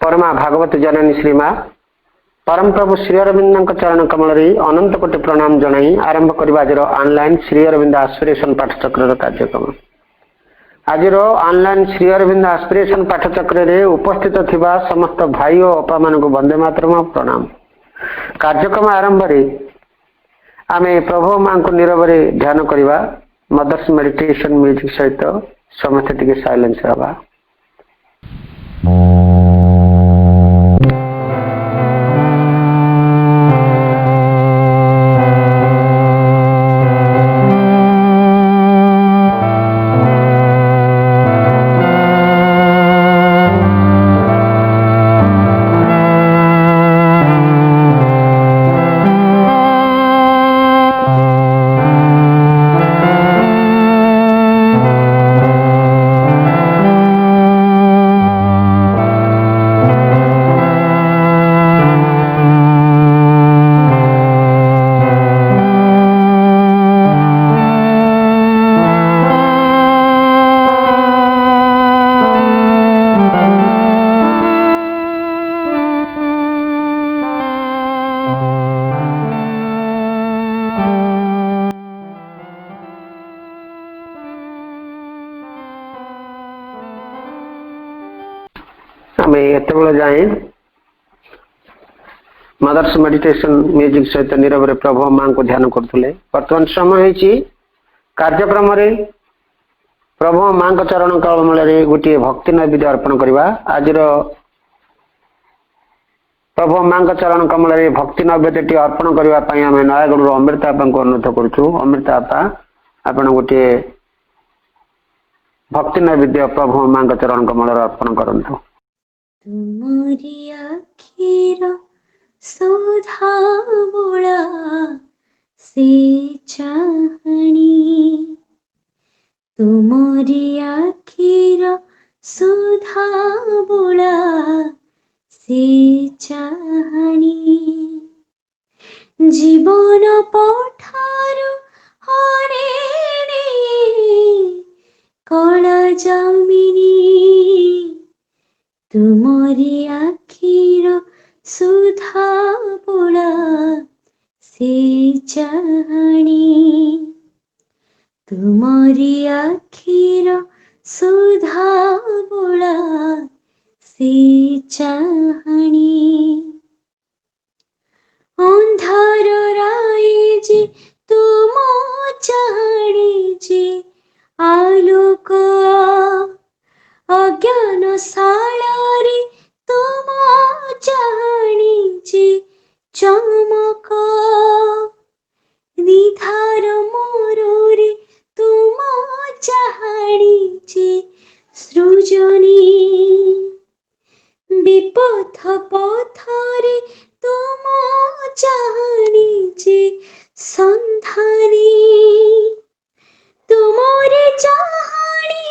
परमा भागवत जननी श्रीमा परम प्रभु श्री अरविंद चरण कमल अनंत कोटि प्रणाम जनाई आरंभ करवा आज ऑनलाइन श्री अरविंद आस्पिरेशन पाठचक्र कार्यक्रम। आज ऑनलाइन श्री अरविंद आस्पिरेशन पाठचक्र रे उपस्थित थिबा समस्त भाई और अपा मान को वंदे मातरम प्रणाम। कार्यक्रम आरंभ रे आमे प्रभु मां को नीरव ध्यान करवा मदर्स मेडिटेशन म्यूजिक सहित समस्त टिके साइलेंस रहा। जाए मदर्स मेडिटेशन म्यूजिक सहित नीरव प्रभु मां को ध्यान करते। वर्तमान समय कार्यक्रम प्रभु मां चरण कमल गोटे भक्ति नैवेद्य अर्पण करवा। आज प्रभु मां चरण कमल भक्ति नैवेद्य अर्पण करने आम नयागढ़ अमृता आपा को अनुरोध करुँ। अमृता आपा आपण गोटे भक्ति नैवेद्य प्रभु मां चरण कमल अर्पण करंतु। तुमरी आखिर सुधा बोला से चाहनी, तुमरी आखिर सुधा बोला से चाहनी, जीवन पठार हरे कला जामिनी, तुमरी आखिर सुधा बोला से चाहनी, तुमरी आखिर सुधा बोला से चाहनी, अंधार राय जे तुम चाहनी जे आलोक, अज्ञान सालारे तुम चाहनी जे चमक, निधार मोरे तुम चाहनी जे सृजनी, विपथ पथरे तुम चाहनी जे संधानी, तुमरे चाहनी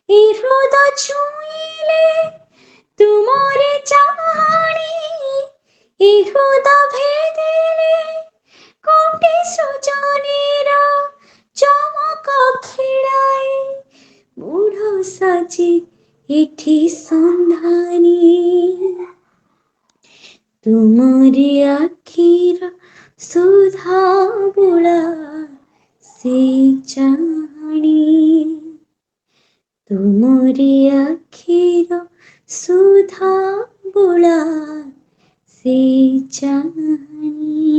हृदय छुईले, तुमरे चाहनी हृदय भेदेले, कोटि सृजनीर चमक खेलाए, मूढ़ साजे एठी संधानी, तुमरी आखिर सुधा बोला से चाहनी, तुमरी आखिर सुधा बोला से चाहनी,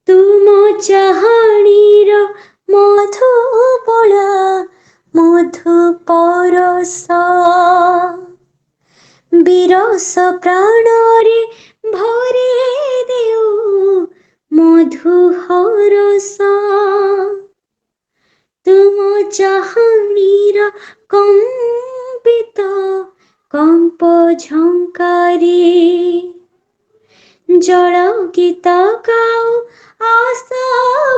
तुम चाहनीर मधु बोला मधु परस, बिरस प्राणरे भरे देऊ मधु हरस, तुम चाहनीर कंपित कंप झंकारे, जल गीत गाओ आशा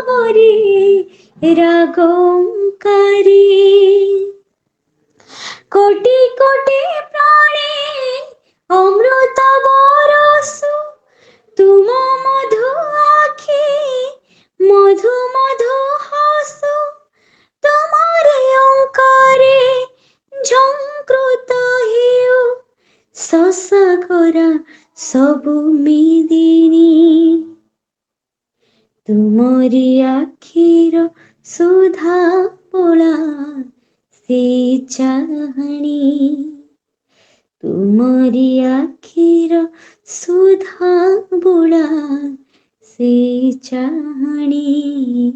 बरे रागंकारी, कोटि कोटि प्राणे अमृत बरसु, तुम मधु आखि मधु मधु हसु, सबु मेदिनी तुमरी आखिर सुधा बोला से चाहनी तुमरी आखिर सुधा बोला से चाहनी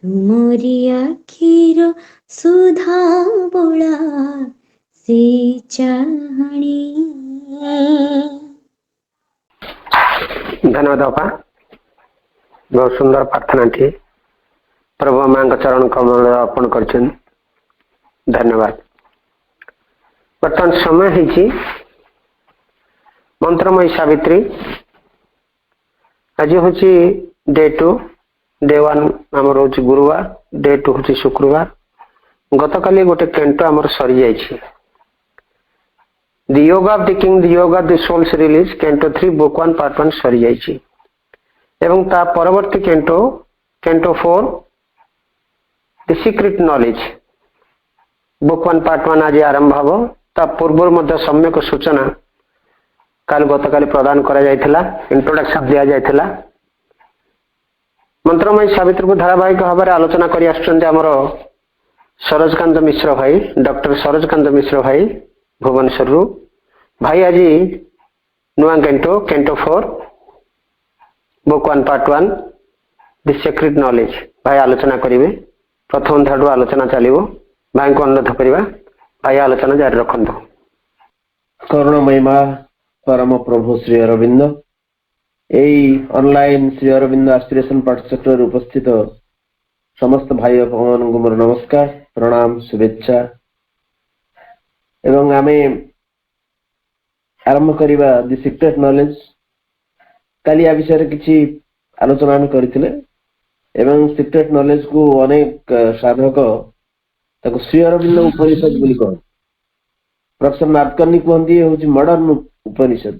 तुमरी आखिर सुधा बोला से चाहनी। धन्यवाद बापा, बहुत सुंदर प्रार्थना थी। प्रभु माँ चरण कमल अर्पण कर धन्यवाद। बर्तमान समय है मंत्रमयी सावित्री। आज हूँ डे 2, डे 1 आम रोज गुरुवार, डे 2 हूँ शुक्रवार। गतकाली गोटे कैंटो आमर सरी जाइए। The Yoga of the King, The Yoga of the Soul's Release, canto 3 book 1 part 1 सरी जाइए। एवं ता परवर्ती canto, canto 4 the secret knowledge book 1 part 1 आज आरंभ हम। ता पूर्व मध्य सम्यक सूचना काल गतकाली प्रदान करा जायथिला, इंट्रोडक्शन दिया जायथिला। मंत्रमयी सावित्री को धारावाहिक भाव में आलोचना करी आछन हमर सरोजकांत मिश्र भाई, डॉक्टर सरोजकांत मिश्र भाई भुवनेश्वर भाई। आज नुआ canto, canto 4 book 1 part 1 the secret knowledge भाई आलोचना करेंगे। प्रथम धाडू आलोचना चलो। भाई को अनुरोध करवा, भाई आलोचना जारी रखु। करुणामयी माँ परम प्रभु श्री अरविंद यही ऑनलाइन श्री अरविंद एस्पिरेशन पाठचक्र उपस्थित समस्त भाई भगवान को मोर नमस्कार, प्रणाम, शुभेच्छा। एवं आमे आरंभ करिबा द सीक्रेट नॉलेज। काली आ विषय किछि आलोचना हम करथिले एवं सीक्रेट नॉलेज को अनेक साधक ताको श्री अरविंद उपनिषद बोली कह। प्रोफेसर नाथकर्णी कहती हूँ मॉडर्न उपनिषद।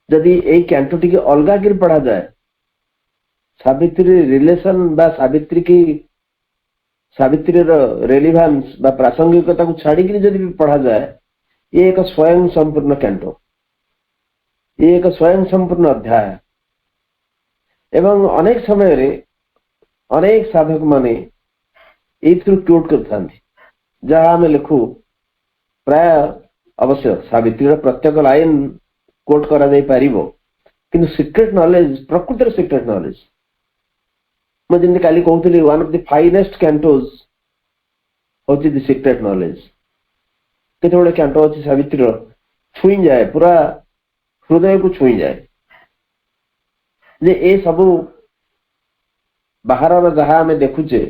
जदि यही कैंटोटी के अलगा कर पढ़ा जाए, सावित्री रिलेशन बा सावित्री की सावित्री रेलिवेंस बा प्रासंगिकता को छाड़ी जदि भी पढ़ा जाए, ये एक स्वयं संपूर्ण कैंटो, ये एक स्वयं संपूर्ण अध्याय। एवं अनेक समय रे अनेक साधक माने क्योट कर जहाँ आम लिखु प्राय अवश्य सावित्री प्रत्येक लाइन कोट करा जाई पारिबो, किंतु सीक्रेट नॉलेज प्रकृतिर सीक्रेट नॉलेज मुझे काली कहूली one of the finest cantos हूँ द सीक्रेट नॉलेज। केते बड़े कैंटो अच्छी सावित्री छुई जाए, पूरा हृदय को छुई जाए जे ए सबू बाहर जहाँ आम देखुचे,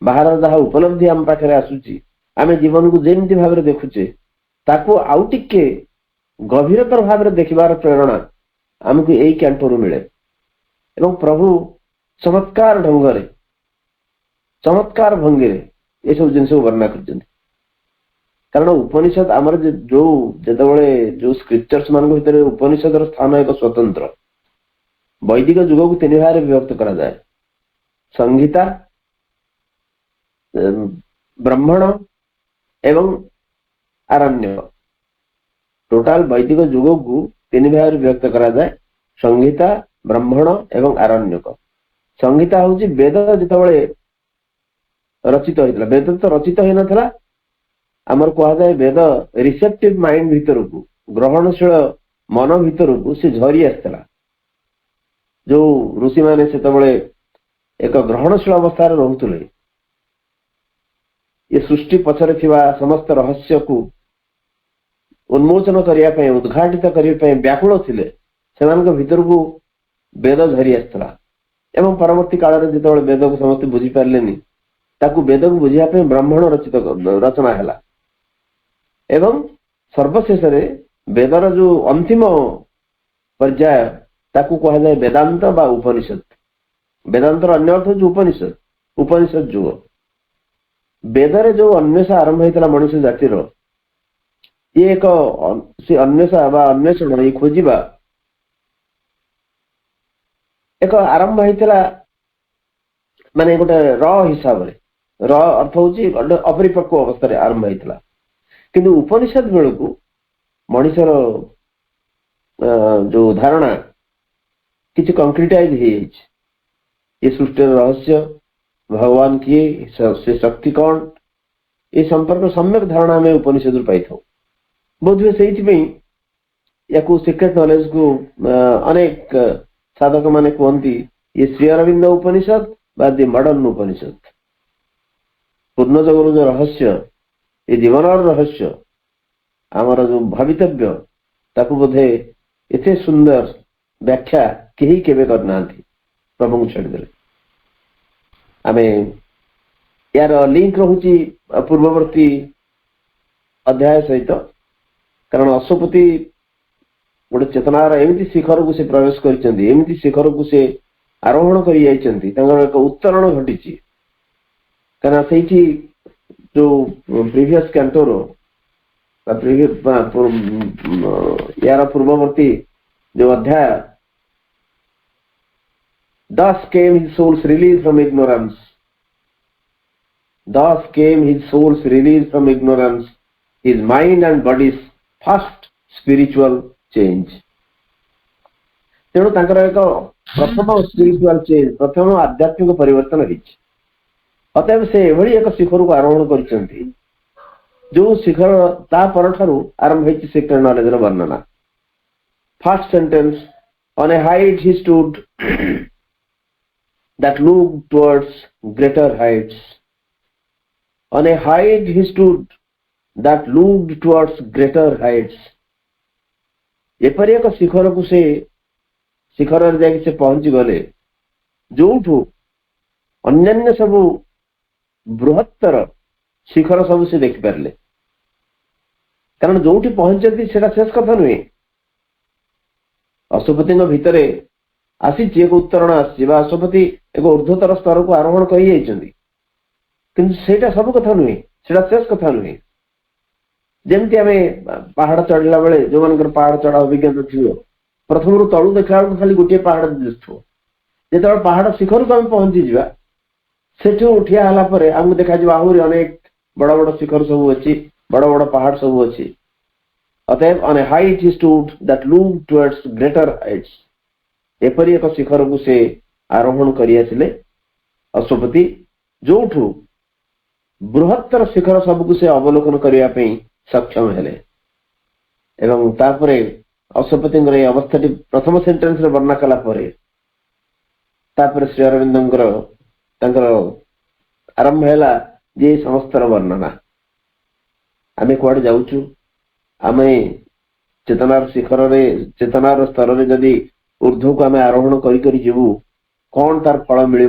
बाहर जहाँ उपलब्धि आम पाखे आसूची, आम जीवन को जेमती भाव में देखुचे ताकू आउ टिके गभीरतर भाव में देखिबार प्रेरणा आमको यही कैंटोरु मिले। एवं प्रभु चमत्कार ढंगरे, चमत्कार भंगी ये सब जिन वर्णना कर। कारण उपनिषद आमर जो जिते जो स्क्रिप्चर्स मान भीतर उपनिषद स्थान एक स्वतंत्र। वैदिक जुग को 3 भाग विभक्त करा जाए, संहिता, ब्राह्मण एवं आरण्य। टोटाल वैदिक जुग को 3 भाग विभक्त करा जाए, संहिता, ब्राह्मण एवं आरण्यक। संहिता हूँ वेद जिते रचित होता, वेद तो रचित हो नाला आमर कह जाए वेद रिसेप्टिव माइंड भीतर को, ग्रहणशील मन भीतर को से झरी आसला। जो ऋषि मैंने से एक ग्रहणशील अवस्था रोते, ये सृष्टि पछरे थिबा समस्त रहस्य को उन्मोचन करने, उद्घाटित करने व्याकुल थिले, सेमानक भीतर को वेद झरी आसला। एवं परवर्ती काल में जिते वेद को समस्त बुझी पारे, ताकू वेद को बुझापी ब्राह्मण रचित रचना है। एवं सर्वशेष वेदर जो अंतिम पर्याय ताकू कह जाए वेदांत बा उपनिषद। वेदांतर अन्य अर्थ जो उपनिषद, उपनिषद जुग। वेदरे जो अन्वेषण आरंभ होता मनुष्य जातिर, ये एक अन्वेषा बा अन्वेषण ये खोजा एक आरंभ होता माने गोटे र हिसाब रे। र अर्थ हूँ अपरिपक्व अवस्था आरंभ होता, किंतु उपनिषद बेलू मनुष्यर जो धारणा किसी कंक्रीटाइज ये सृष्टि रहस्य भगवान किए से शक्ति कौन ये संपर्क सम्यक धारणा आम उपनिषद पाई बोध हुए से सीक्रेट नॉलेज को अनेक साधक माने कहती ये श्री अरविंद उपनिषद बा दि मॉडर्न उपनिषद पूर्ण जगर जो रहस्य ये जीवन रहस्य आमर जो भावितव्य ताकू बोधे एते सुंदर व्याख्या कहीं केवे करना प्रभु को छाड़देले आम यार लिंक रहुची पूर्ववर्ती अध्याय सहित कारण अशुपति गोटे चेतनार एमती शिखर को से प्रवेश करमती शिखर को से आरोहण कर एक उत्तरण घटी कहना से जो प्रीवियस कैंटोर यार पूर्ववर्ती जो अध्याय thus came his soul's release from ignorance his mind and body's first spiritual change तेणु तांकर एक प्रथम स्पिरिचुअल चेंज प्रथम आध्यात्मिक परिवर्तन रही अतएव से एभली एक शिखर को आरोहण कर जो शिखर ता पर ठारू आरंभ होती सीक्रेट नॉलेज वर्णना first sentence on a height he stood that looked towards greater heights. On a height he stood that looked towards greater heights. एपरी एक शिखर को से शिखर जाकि से पहुंची गले जो अन्य सब बृहत्तर शिखर सब से देखि पारले कारण जो पहुंचती से शेष कथा नुहे अशुपति भितर आसी एक उत्तरण आशुपति एक ऊर्ध्वतर स्तर को आरोहण कर सब कथा नुहे शेष कथा नुहे जमती आम पहाड़ चढ़ला बेले जो मान पहाड़ चढ़ा अभिज्ञता थी प्रथम तलू देखा खाली गोटे पहाड़ दिखो जो पहाड़ शिखर को आम पहुंची जा ठिया आमको देखा आहरी अनेक बड़ बड़ शिखर सब अच्छी बड़ बड़ पहाड़ सब अच्छी अतएव on a height he stood that looked towards greater heights एपरी एक शिखर को से आरोहण कर अशुपति जो बृहत्तर शिखर सबको से अवलोकन करने सक्षम हेले एवं तापरे अशुपति अवस्था प्रथम सेंटेंस रे वर्णना कला श्री अरविंद आरंभ है जे समस्तर वर्णना आमे कुआडे जाउछु आमे चेतनार शिखर रे चेतनार स्तर रे जदि ऊर्ध्व को आम आरोहण करू कौन तार फल मिल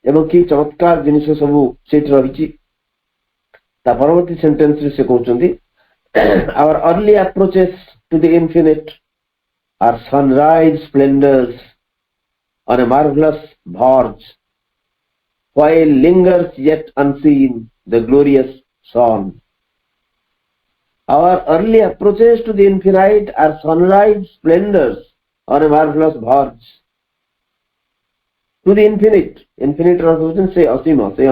एवं कि चमत्कार जिनिस सब रही परवर्ती सेंटेंस से कहते our early approaches to the infinite are sunrise splendours on a marvellous verge while lingers yet unseen the glorious sun. Our early approaches to the infinite are sunrise splendors on a marvelous verge. To the infinite, infinite से असीम से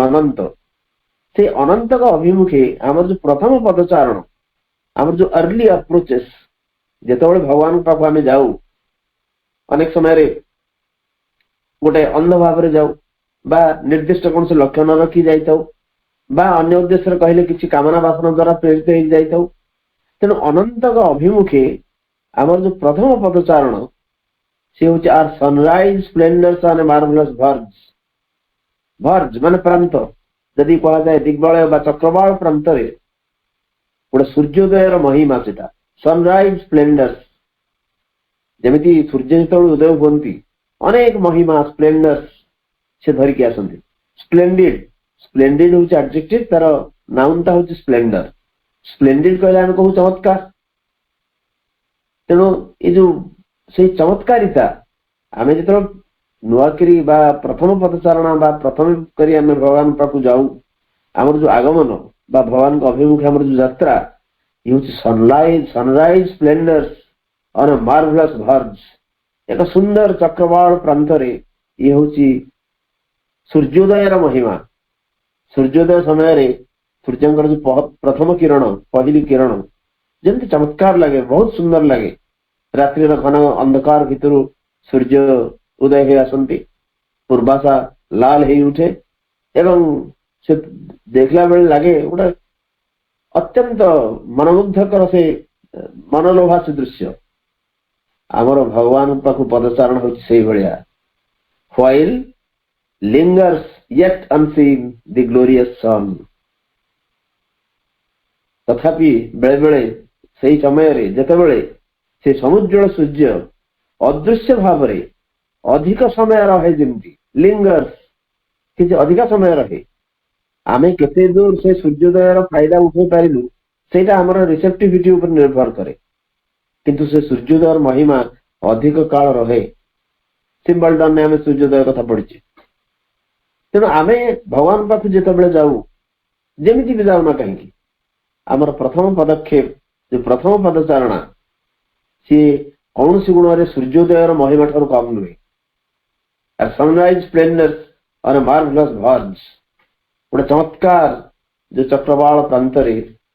अनंत का अभिमुखे आमर जो प्रथम पदचारण आमर जो early approaches जिते भगवान पाक आम जाऊ अनेक समय गोटे अंध भाव जाऊ बा निर्दिष्ट कौन से लक्ष्य न रखी अन्य उद्देश्य कहले किसी कामना वासना द्वारा प्रेरित हो जाता तेणु अनंत का अभिमुखे आमर जो प्रथम पदचारण सी हूँ are sunrise splendours on a marvellous verge verge माने प्रांत जदि कह जाए दिग्बलय बा चक्रवाल प्रांत रे गोटे सूर्योदयर महिमा सेटा सनराइज स्प्लेंडर्स जमिति सूर्य जो उदय हुंती अनेक महिमा स्प्लेंडर्स से धरिकी आसंती स्प्लेंडिड स्प्लेंडिड हूँ एडजेक्टिव तार नाउनटा हूँ स्प्लेंडर स्प्लेंडिड कहले आम कहू चमत्कार तेणु ये जो से चमत्कारिता आम जो नुआकरी बा प्रथम पदचारणा बा प्रथम करी आम भगवान पाक जाऊ आमर जो आगमन बा भगवान को अभिमुखे आमर जो यात्रा ये हूँ sunrise splendours on a marvellous verge एक सुंदर चक्रवाल प्रांत रे ये हूँ सूर्योदयर महिमा सूर्योदय समय सूर्य जो प्रथम किरण पहली किरण जमी चमत्कार लगे बहुत सुंदर लगे रात्रि घन अंधकार भितर सूर्य उदय हो आसती पूर्वाशा लाल हो उठे एवं से देखला बेले लगे गोटे अत्यंत मनमुग्धकर से मनलोभा से दृश्य आमर भगवान पाखु पदचारण होई भाया while lingers yet unseen the glorious sun तथापि बेले बेले से समय जेतेबेले से समुज्वल सूर्य अदृश्य भाव अधिक समय रहे जमी लिंगर्स कि अधिक समय रहे आमे केते दूर से सूर्योदय फायदा उठे पारिलु सेटा हमर रिसेप्टिविटी ऊपर निर्भर करे किंतु से सूर्योदय महिमा अधिक काल रहे सिंबल डन ने आमे सूर्योदय कथा पढ़िछि तेणु आमे भगवान पाखु जेतेबेले जाऊ जेमिति भी जाऊ ना कहीं आमर प्रथम पदक्षेप जो प्रथम पदचारणा सी कौन सी गुण रे सूर्योदय महिमा ठार कम नुहे सनराइज स्प्लेंडर और मार्वलस वर्ज गोटे चमत्कार जो चक्रवाल प्रांत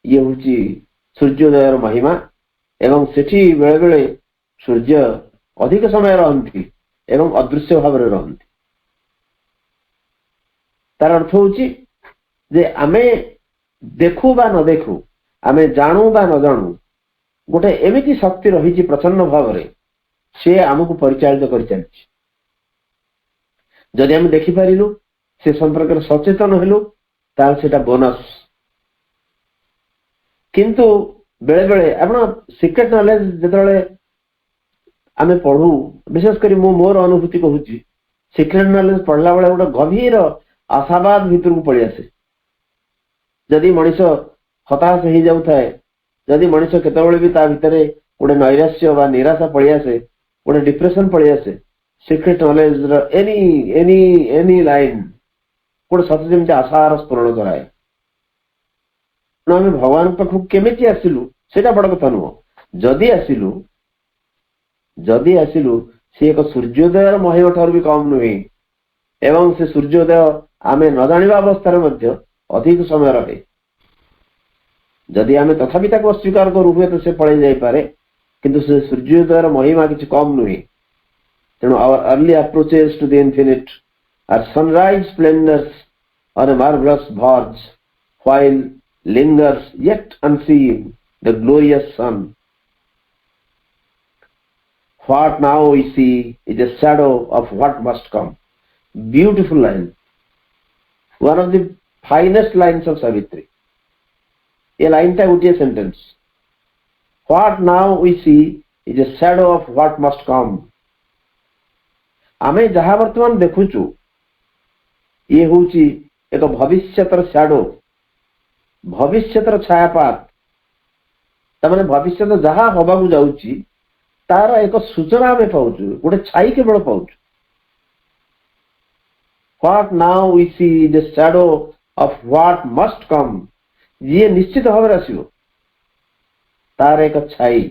ये हूँ सूर्योदय महिमा एवं सेठी बेले बेले सूर्य अधिक समय रहती एवं अदृश्य भाव रहती तार अर्थ हूँ जे आमे देखू बा न देखू आमे जानू बा न जानू गोटे एमिति शक्ति रही प्रचंड भाव से आमको परिचालित कर चलछि जदि आम देखिपारू से संपर्क सचेतन हेलु तार बोनस किंतु बेले बेले आपण सीक्रेट नॉलेज जेतले आमे पढ़ू विशेष करी मो मोर अनुभूति कहूँ सीक्रेट नॉलेज पढ़ला बेले गोटे गभीर आशावाद भीतर को पड़ी आसे जदि मनीष हताश हो जाए जदि मनीष केतबेले भी ता भितर गोटे नैराश्य बा निराशा पड़ी आसे गोटे डिप्रेशन पड़ी आसे secret knowledge any any any line गोटे सत जमी आशार स्फुरण कराए आम भगवान पाखु केमिति आसिलु सेटा बड़ कथा नुह जदि आसिलु सी एक सूर्योदय महिमा ठार भी कम नुहे एवं से सूर्योदय आमे न जानिबा अवस्था मध्य अधिक समय रहे जदि आमे तथापि ताको अस्वीकार करू हुए तो से पड़े जाई पारे किंतु से सूर्योदय महिमा किछि कम नुहे तेणु our early approaches to the infinite are sunrise splendours on a marvelous verge while lingers yet unseen the glorious sun. What now we see is a shadow of what must come. Beautiful line. One of the finest lines of Savitri. A line ta gotiye sentence. What now we see is a shadow of what must come. आमे जहाँ वर्तमान देखुचु ये होची एक भविष्यतर shadow भविष्यतर छायापात तमाने भविष्य जहाँ हवा को जाउची तार एक सूचना आमे पाउचु गोटे छाई केवल पाउचु what now we see the shadow of what must come ये निश्चित भाव आसियो तार एक छाई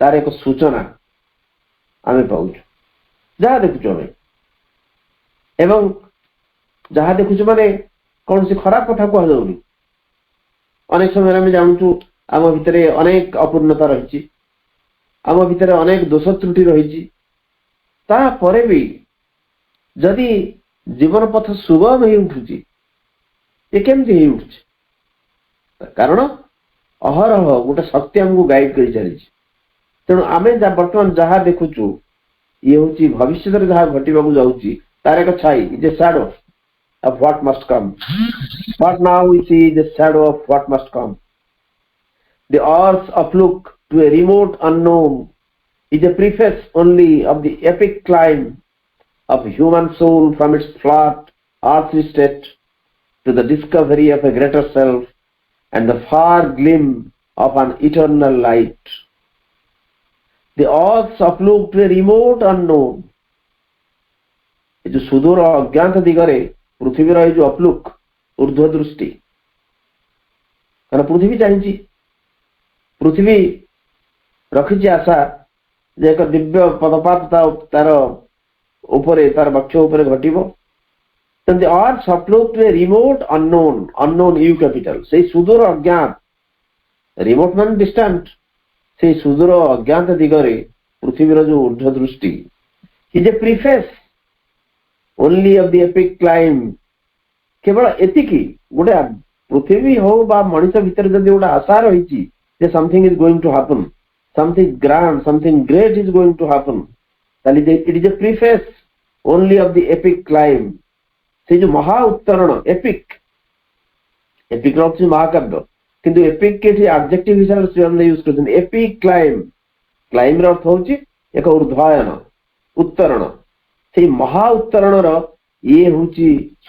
तार एक सूचना आमे पाउचु जहाँ देखुचु आमे एवं जहाँ देखुचु माने कौन सी खराब कथा कह जाऊनी अनेक समय आम जानूँ आम भितर अनेक अपूर्णता रही आम भितर अनेक दोष त्रुटि रही तापरे भी जदि जीवन पथ सुगम हो उठुची ये केमती हो उठुची कारण अहरह गोटे शक्ति आमको गाइड कर चली तेणु आम बर्तमान जहाँ देखुचु ये हूँ भविष्य जहाँ घटवाक जाऊँगी तार एक छाई is a shadow of what must come. What now we see the shadow of what must come. The earth's outlook to a remote unknown is a preface only of the epic climb of human soul from its flat earthly state to the discovery of a greater self and the far gleam of an eternal light. The earth's outlook to a remote unknown is a sudura अज्ञात दिगरे पृथ्वी रही जो अपलुक ऊर्ध्व दृष्टि कारण पृथ्वी चाहिए पृथ्वी रखी आशा जे एक दिव्य पदपात तार उपरे तार वक्ष उपरे घटिबो the earth uplook to a remote unknown U capital से सुदूर अज्ञात रिमोट मान डिस्टेंट से सुदूर अज्ञात दिगरे पृथ्वीर जो ऊर्ध्व दृष्टि is a preface only of the epic climb केवल एतिकी गोटे पृथ्वी हो बा मनुष्य भितर जदि गोटे आशा रही something is going to happen something grand something great is going to happen ताली it is a preface only of the epic climb से जो महा उत्तरण एपिक एपिक रही महाकाव्य किंतु एपिक के एडजेक्टिव हिसाब से श्रीराम यूज कर एपिक क्लाइंब क्लाइंब अर्थ हूँ एक ऊर्ध्वायन उत्तरण से महा उत्तरण ये हूँ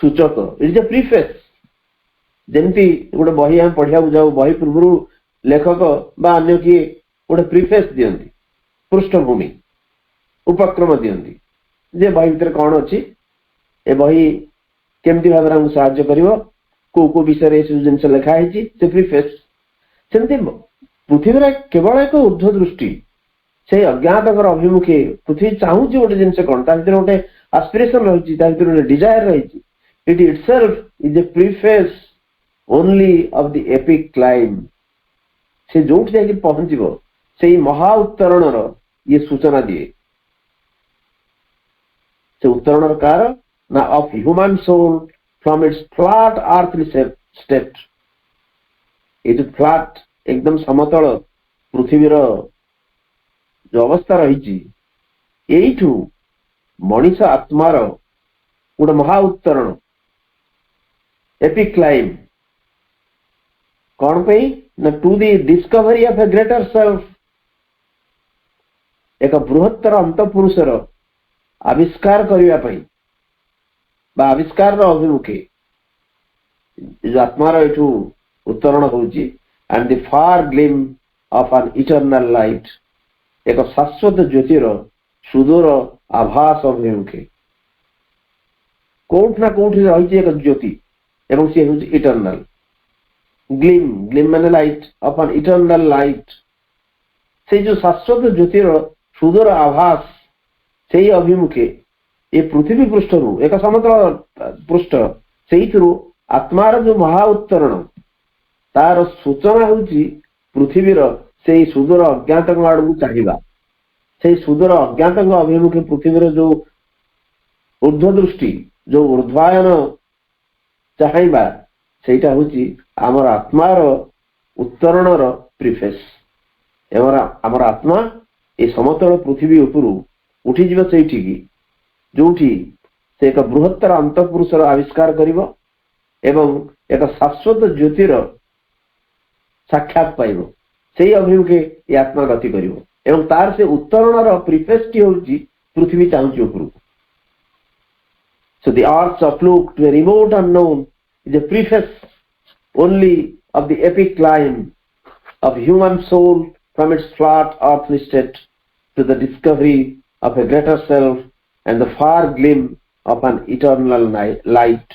सूचक इट इज ए प्रीफेस जमती गोटे बही आम पढ़िया जाऊ बही पूर्व लेखक बा अन्य किए गोटे प्रीफेस दियंती पृष्ठभूमि उपक्रम दियंती जे बही भितर कौन अच्छी ए बही केमती भाव में साहाय्य करिवो को विषय जिन लिखाई से प्रीफेस सेमती पृथ्वी केवल एक ऊर्ध्व दृष्टि से अज्ञात अभिमुखे पृथ्वी चाहूँ गोटे जिन कौन गोटे आस्पिरेशन रही गोटे डिजायर रही it itself is a preface only of the epic climb से जो जाकि पहुंचो से महा उत्तरण ये सूचना दिए से उत्तरण कार ना of human soul from its flat earthly state ये जो फ्लैट एकदम समतल पृथ्वीर जो अवस्था रही यू मनीष आत्मार गोटे महा उत्तरण एपिक क्लाइंब कौन पे ना to the discovery of a greater self एक बृहत्तर अंतपुरुषर आविष्कार करने बा आविष्कार अभिमुखे जो आत्मार यू उत्तरण होची and the far gleam of an eternal light एक शाश्वत ज्योतिर सुदूर आभास अभिमुखे कोठ ना कोठ रही एक ज्योति एवं सी हूँ इटर्नल ग्लिम ग्लिम माने light of an eternal light से जो शाश्वत ज्योतिर सुदूर आभास से अभिमुखे ये पृथ्वी पृष्ठ रु एक समतल पृष्ठ से आत्मार जो महा उत्तरण तार सूचना हूँ पृथ्वीर से सुदूर अज्ञात आड़ चाहिए से सुदूर अज्ञात अभिमुखे पृथ्वीर जो ऊर्ध्व दृष्टि जो ऊर्ध्वायन चाहिए सेटा हूँ आमर आत्मार उत्तरण प्रीफेस आमर आत्मा ये समतल पृथ्वी उपरू उठीज से जो से एक बृहत्तर अंतपुरुषर आविष्कार करिव एवं एक शाश्वत ज्योतिर साक्षात पाइब से अभिमुखे ये आत्मा गति करिव एवं तार से उत्तरण प्रीफेस टी हूँ पृथ्वी चाहूँ उपरू so the earth's uplook to a remote unknown is a preface only of the epic climb of human soul from its flat earthly state to the discovery of a greater self and the far gleam of an eternal light.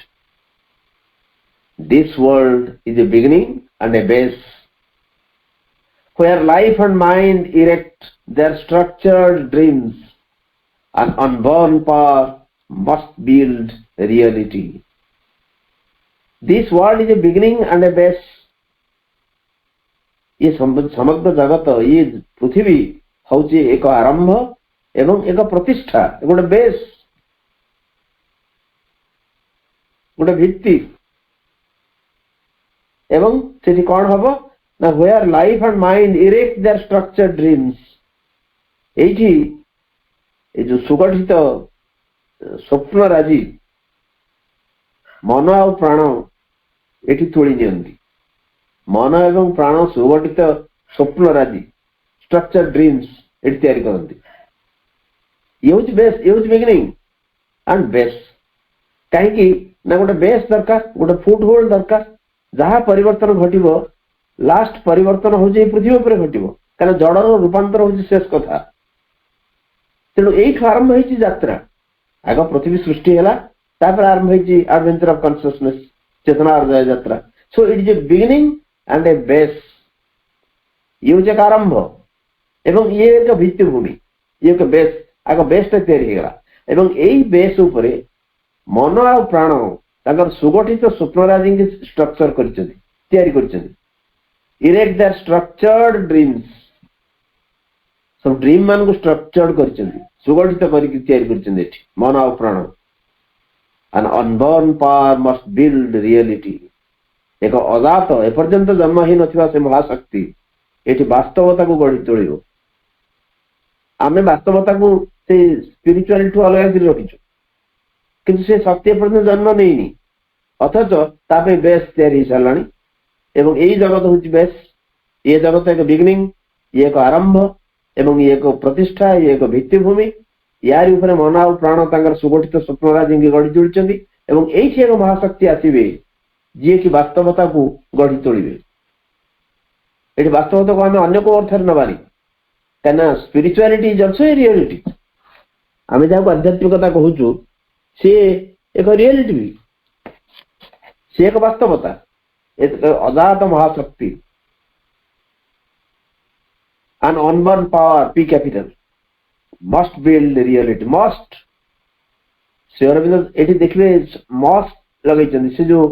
This world is a beginning and a base where life and mind erect their structured dreams and unborn power must build reality. This world is a beginning and a base. ये समग्र जगत ये पृथ्वी हूँ एक आरंभ एवं एक प्रतिष्ठा गोटे बेस गोटे भित्ति एवं से कौन हम ना where life and mind erect their structure dreams ये जो सुगठित स्वप्न राजी मन आ प्राण ये तोड़ी नियंती मन एवं प्राण सुगठित स्वप्न राजी स्ट्रक्चर ड्रीम्स ये तैयारी करती ये हूँ बेस ये हूँ बिगिनिंग एंड बेस कहीं ना गोटे बेस दरकार गोटे फुट होल्ड दरकार जहाँ परिवर्तन घटो लास्ट परिवर्तन हूँ पृथ्वी पर घटो क्या जड़र रूपांतर हूँ शेष कथा तेणु यू आरंभ हो यात्रा आग पृथ्वी सृष्टि है आरंभ एडवेंचर ऑफ कॉन्शियसनेस चेतना अर्जय यात्रा so it is A beginning and A base ये हूँ एक आरंभ एवं ये एक भित्तिभूमि ये एक बेस आग बेसटा या बेस उपरे मन आ प्राण तांकर सुगठित स्वप्नराजी स्ट्रक्चर कर इरेक्ट देयर स्ट्रक्चर्ड ड्रीम्स सब ड्रीम मान को स्ट्रक्चर्ड करछन्ती सुगठित करिक तयारी करछन्ती एठी मन और प्राण an unborn power must build reality एक अजात एपर्यंत जन्म ही नथिबा से महाशक्ति एठी वास्तवता को गढ़ी तोड़िबो आमे वास्तवता को से स्पिरिचुअलिटी अलग कर रखिछु किंतु से शक्ति एपर्यंत जन्म नहीं अथच तापे बेस तैयारी साराणी एवं यही जगत हूँ बेस ये जगत एक बिगिनिंग ये एक आरंभ एवं ये एक प्रतिष्ठा ये एक भित्तिभूमि यार ऊपर मन और प्राण तांकर सुगठित स्वप्नराज गढ़ी जोड़ी एवं यही एक महाशक्ति आसवे जी कि वास्तवता को गढ़ी तोड़े ये वास्तवता को आम अनेक अर्थ नबारी कहीं स्पिरिचुआलिटी इज ऑल्सो ए रियलिटी आम जहाँ आध्यात्मिकता कहूँ सी एक रियलिटी भी सी एक वास्तवता एक अजात महाशक्ति an unborn power P capital must build the reality must Shri Arvind एठी देखले मस्ट लगैछन से जो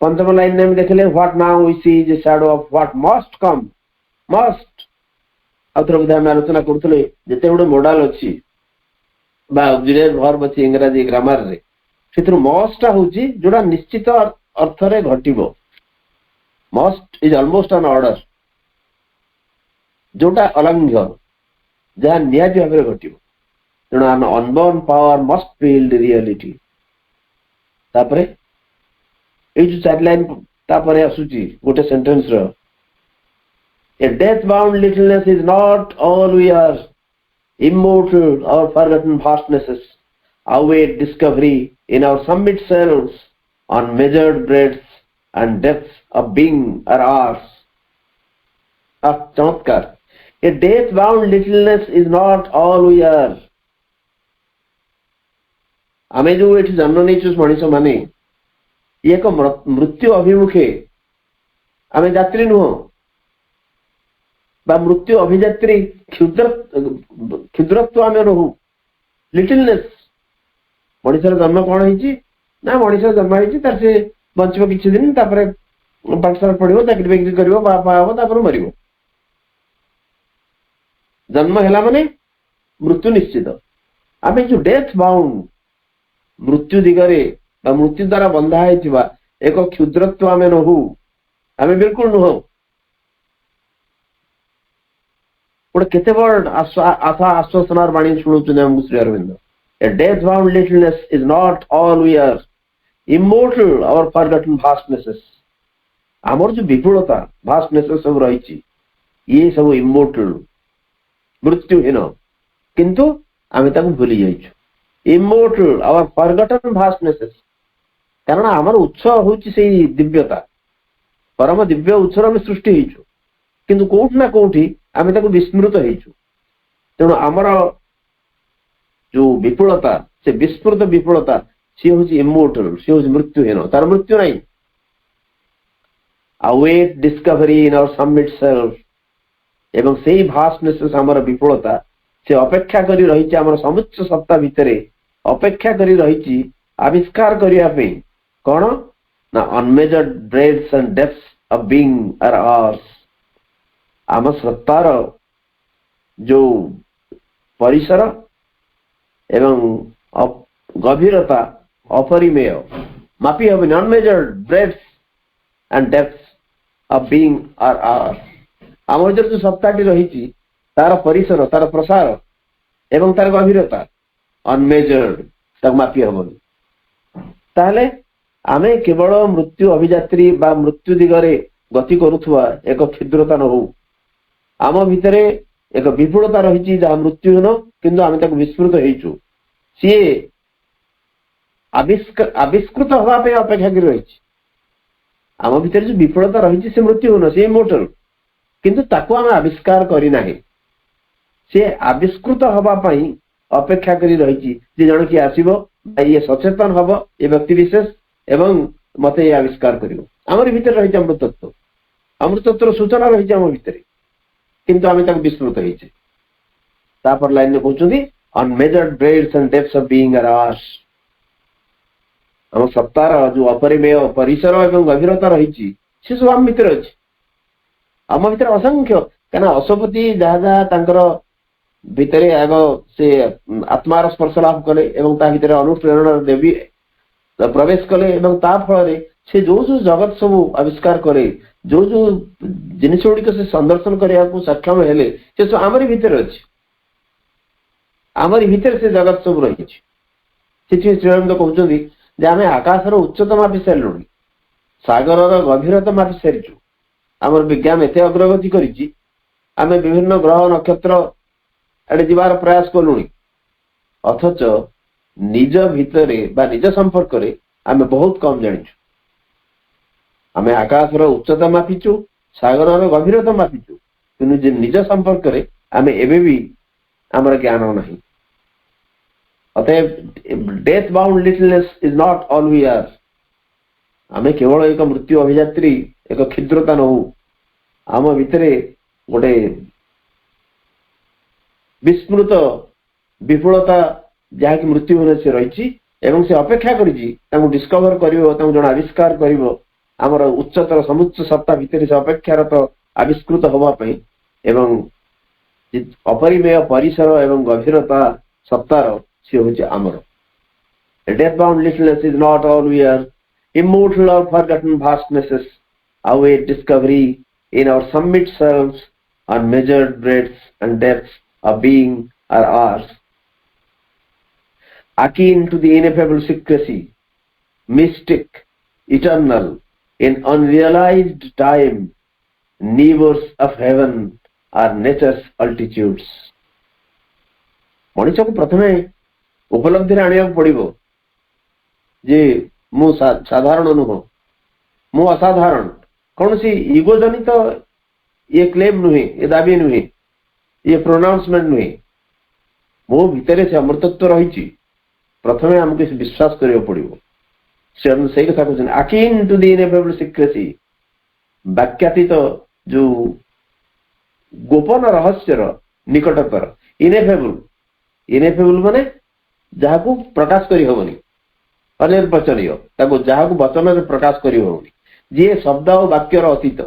पंचम लाइन में देखले what now we see is a shadow of what must come must अथर विधा में आलोचना करथले जते गुडे मॉडल अछि बा ऑक्सिलियरी वर्ब अछि इंग्रजी ग्रामर रे सेथु मस्ट होछि जोडा निश्चित अर्थ रे घटिबो must is almost an order जोटा अलंघ्य जहाँ निहाती भाव में घटो तेणु आम unborn power must build reality तापरे ए जो चार लाइन तापरे आसुची गोटे सेंटेंस रो a death bound littleness is not all we are immortal our forgotten vastnesses await discovery in our summit selves on measured breadths and depths of being are ours. चमत्कार A death bound littleness is not all we are. आमे जो एठी जन्म नहीं मनीष माने ये एक मृत्यु अभिमुखे आमे यात्री नुह बा मृत्यु अभियात्री क्षुद्रत्व आमे रहू लिटिलनेस मनीषर जन्म कौन है ना मनीषर जन्म है से बंचब किसी दिन पाठशाला पढ़ो चाकरी बाकरी कर बापा हम मर जन्म है माने मृत्यु निश्चित आम जो डेथ बाउंड मृत्यु दिगरे मृत्यु द्वारा बंधा है एक क्षुद्रत्व आम नहू आम बिल्कुल नुह गोटे केते बड़ आशा आश्वासनार बाणी शुणुचुन Shri Aurobindo a death bound littleness is not all we are immortal our forgotten vastnesses आमर जो विपुलता वास्टनेसेस सब रही ये सब इमोर्टल मृत्युहीन किंतु आम भूली जाइछु इमोर्टल और फॉरगॉटन वास्टनेसेस कारण आमर उत्स हूँ से दिव्यता परम दिव्य उत्सर आम सृष्टि होइछु किंतु कोठी ना कोठी आम विस्मृत होइछु तेणु आमर जो विपुलता से विस्मृत विपुलता सी हूँ इमोर्टल सी हूँ मृत्युहीन तार मृत्यु नहीं await discovery in our summit self एवं से ही भास्टनेस आमर विपुलता से अपेक्षा करी रही आमर समुच्च सत्ता भितर अपेक्षा करी रही आविष्कार करने कौन ना unmeasured breadths and depths of being are ours आम सत्तार जो परिसर एवं गभीरता अपरिमेय मापी हम unmeasured breadths and depths of being are ours आम जो सत्ताटी रही तार परिसर तार प्रसार एवं तार गभीरता अनमेजर्ड तक मापी हेनी ताहले आमे केवल मृत्यु अभियात्री बा मृत्यु दिगरे गति करुवा एक क्षुद्रता न हो आम भितर एक विपुलता रही जहाँ मृत्युहीन किंतु आम विस्मृत होइछु सी आविष्कृत होगापे अपेक्षा कर रही आम भितर जो विपुलता रही से मृत्युहीन सी इमोर्टल किंतु ताको आम आविष्कार करना से आविष्कृत हवापाई अपेक्षा करी रही जन कि आसो ये सचेतन हम ये व्यक्ति विशेष एवं मत ये आविष्कार कर आमर भितर रही अमृतत्व अमृतत्व सूचना रही आम भितर किंतु आम विस्मृत होपर लाइन में कहते unmeasured breadths and depths of being are ours आम सत्तार जो अपरिमेय परिसर एवं गभीरता रही से सब आम भितर अच्छी आम भितर असंख्य क्या अशोपति जहाँ जहाँ ଭିତରେ ଆଗ ସେ ଆତ୍ମାର ସ୍ପର୍ଶ ଲାଭ କଲେ ଏବଂ ତା ଭିତରେ ଅନୁପ୍ରେରଣାର ଦେବୀ ପ୍ରବେଶ କଲେ ଏବଂ ତା ଫଳରେ ସେ ଯୋଉ ଯୋଉ ଜଗତ ସବୁ ଆବିଷ୍କାର କରେ, ଯୋଉ ଯୋଉ ଜିନିଷ ଗୁଡିକ ସେ ସନ୍ଦର୍ଶନ କରିବାକୁ ସକ୍ଷମ ହେଲେ, ସେ ସବୁ ଆମରି ଭିତରେ ଅଛି, ଆମରି ଭିତରେ ସେ ଜଗତ ସବୁ ରହିଛି। ସେଥିପାଇଁ ଶ୍ରୀଅରବିନ୍ଦ କହୁଛନ୍ତି ଯେ ଆମେ ଆକାଶର ଉଚ୍ଚତା ମାପି ସାରିଲୁଣି, ସାଗରର ଗଭୀରତା ମାପି ସାରିଛୁ, ଆମର ବିଜ୍ଞାନ ଏତେ ଅଗ୍ରଗତି କରିଛି, ଆମେ ବିଭିନ୍ନ ଗ୍ରହ ନକ୍ଷତ୍ର ଆଡେ ଯିବାର ପ୍ରୟାସ କଲୁଣି, ଅଥଚ ନିଜ ଭିତରେ ବା ନିଜ ସମ୍ପର୍କରେ ଆମେ ବହୁତ କମ ଜାଣିଛୁ। ଆମେ ଆକାଶର ଉଚ୍ଚତା ମାପିଛୁ, ସାଗରର ଗଭୀରତା ମାପିଛୁ, କିନ୍ତୁ ନିଜ ସମ୍ପର୍କରେ ଆମେ ଏବେ ବି ଆମର ଜ୍ଞାନ ନାହିଁ। ଅତଏବ death bound littleness is not all we are. ଆମେ କେବଳ ଏକ ମୃତ୍ୟୁ ଅଭିଯାତ୍ରୀ, ଏକ କ୍ଷୁଦ୍ରତା ନହୁ, ଆମ ଭିତରେ ଗୋଟେ ବିସ୍ମୃତ ବିପୁଳତା ଯାହାକି ମୃତ୍ୟୁ ଭାବରେ ସେ ରହିଛି ଏବଂ ସେ ଅପେକ୍ଷା କରିଛି ତାଙ୍କୁ ଡିସ୍କଭର କରିବ, ତାଙ୍କୁ ଜଣେ ଆବିଷ୍କାର କରିବ। ଆମର ଉଚ୍ଚତର ସମୁଚ୍ଚ ସତ୍ତା ଭିତରେ ସେ ଅପେକ୍ଷାରତ ଆବିଷ୍କୃତ ହେବା ପାଇଁ ଏବଂ ଅପରିମେୟ ପରିସର ଏବଂ ଗଭୀରତା ସତ୍ତାର ସେ ହେଉଛି ଆମର। Death bound littleness is not all we are. Immortal or forgotten vastnesses await discovery in our summit selves. Unmeasured breadths and depths of being are ours. Akin to the ineffable secrecy, mystic, eternal, in unrealized time, neighbors of heaven are nature's altitudes. ମଣିଷକୁ ପ୍ରଥମେ ଉପଲବ୍ଧିରେ ଆଣିବାକୁ ପଡିବ ଯେ ମୁଁ ସାଧାରଣ ନୁହଁ, ମୁଁ ଅସାଧାରଣ। କୌଣସି ଇଗୋ ଜନିତ ଇଏ କ୍ଲେମ ନୁହେଁ, ଏ ଦାବି ନୁହେଁ, ଇଏ ପ୍ରୋନାଉନ୍ସମେଣ୍ଟ ନୁହେଁ। ମୋ ଭିତରେ ସେ ଅମୃତତ୍ୱ ରହିଛି, ପ୍ରଥମେ ଆମକୁ ବିଶ୍ୱାସ କରିବାକୁ ପଡିବ। ସେ ସେଇ କଥା କହୁଛନ୍ତି, akin to the ineffable secrecy, ବାକ୍ୟାତୀତ ଯୋଉ ଗୋପନ ରହସ୍ୟର ନିକଟତର। ଇନେଫେବଲ୍, ଇନେଫେବଲ୍ ମାନେ ଯାହାକୁ ପ୍ରକାଶ କରିହବନି, ଅନିର୍ବାଚନୀୟ, ତାକୁ ଯାହାକୁ ବଚନରେ ପ୍ରକାଶ କରିହବନି, ଯିଏ ଶବ୍ଦ ଆଉ ବାକ୍ୟର ଅତୀତ।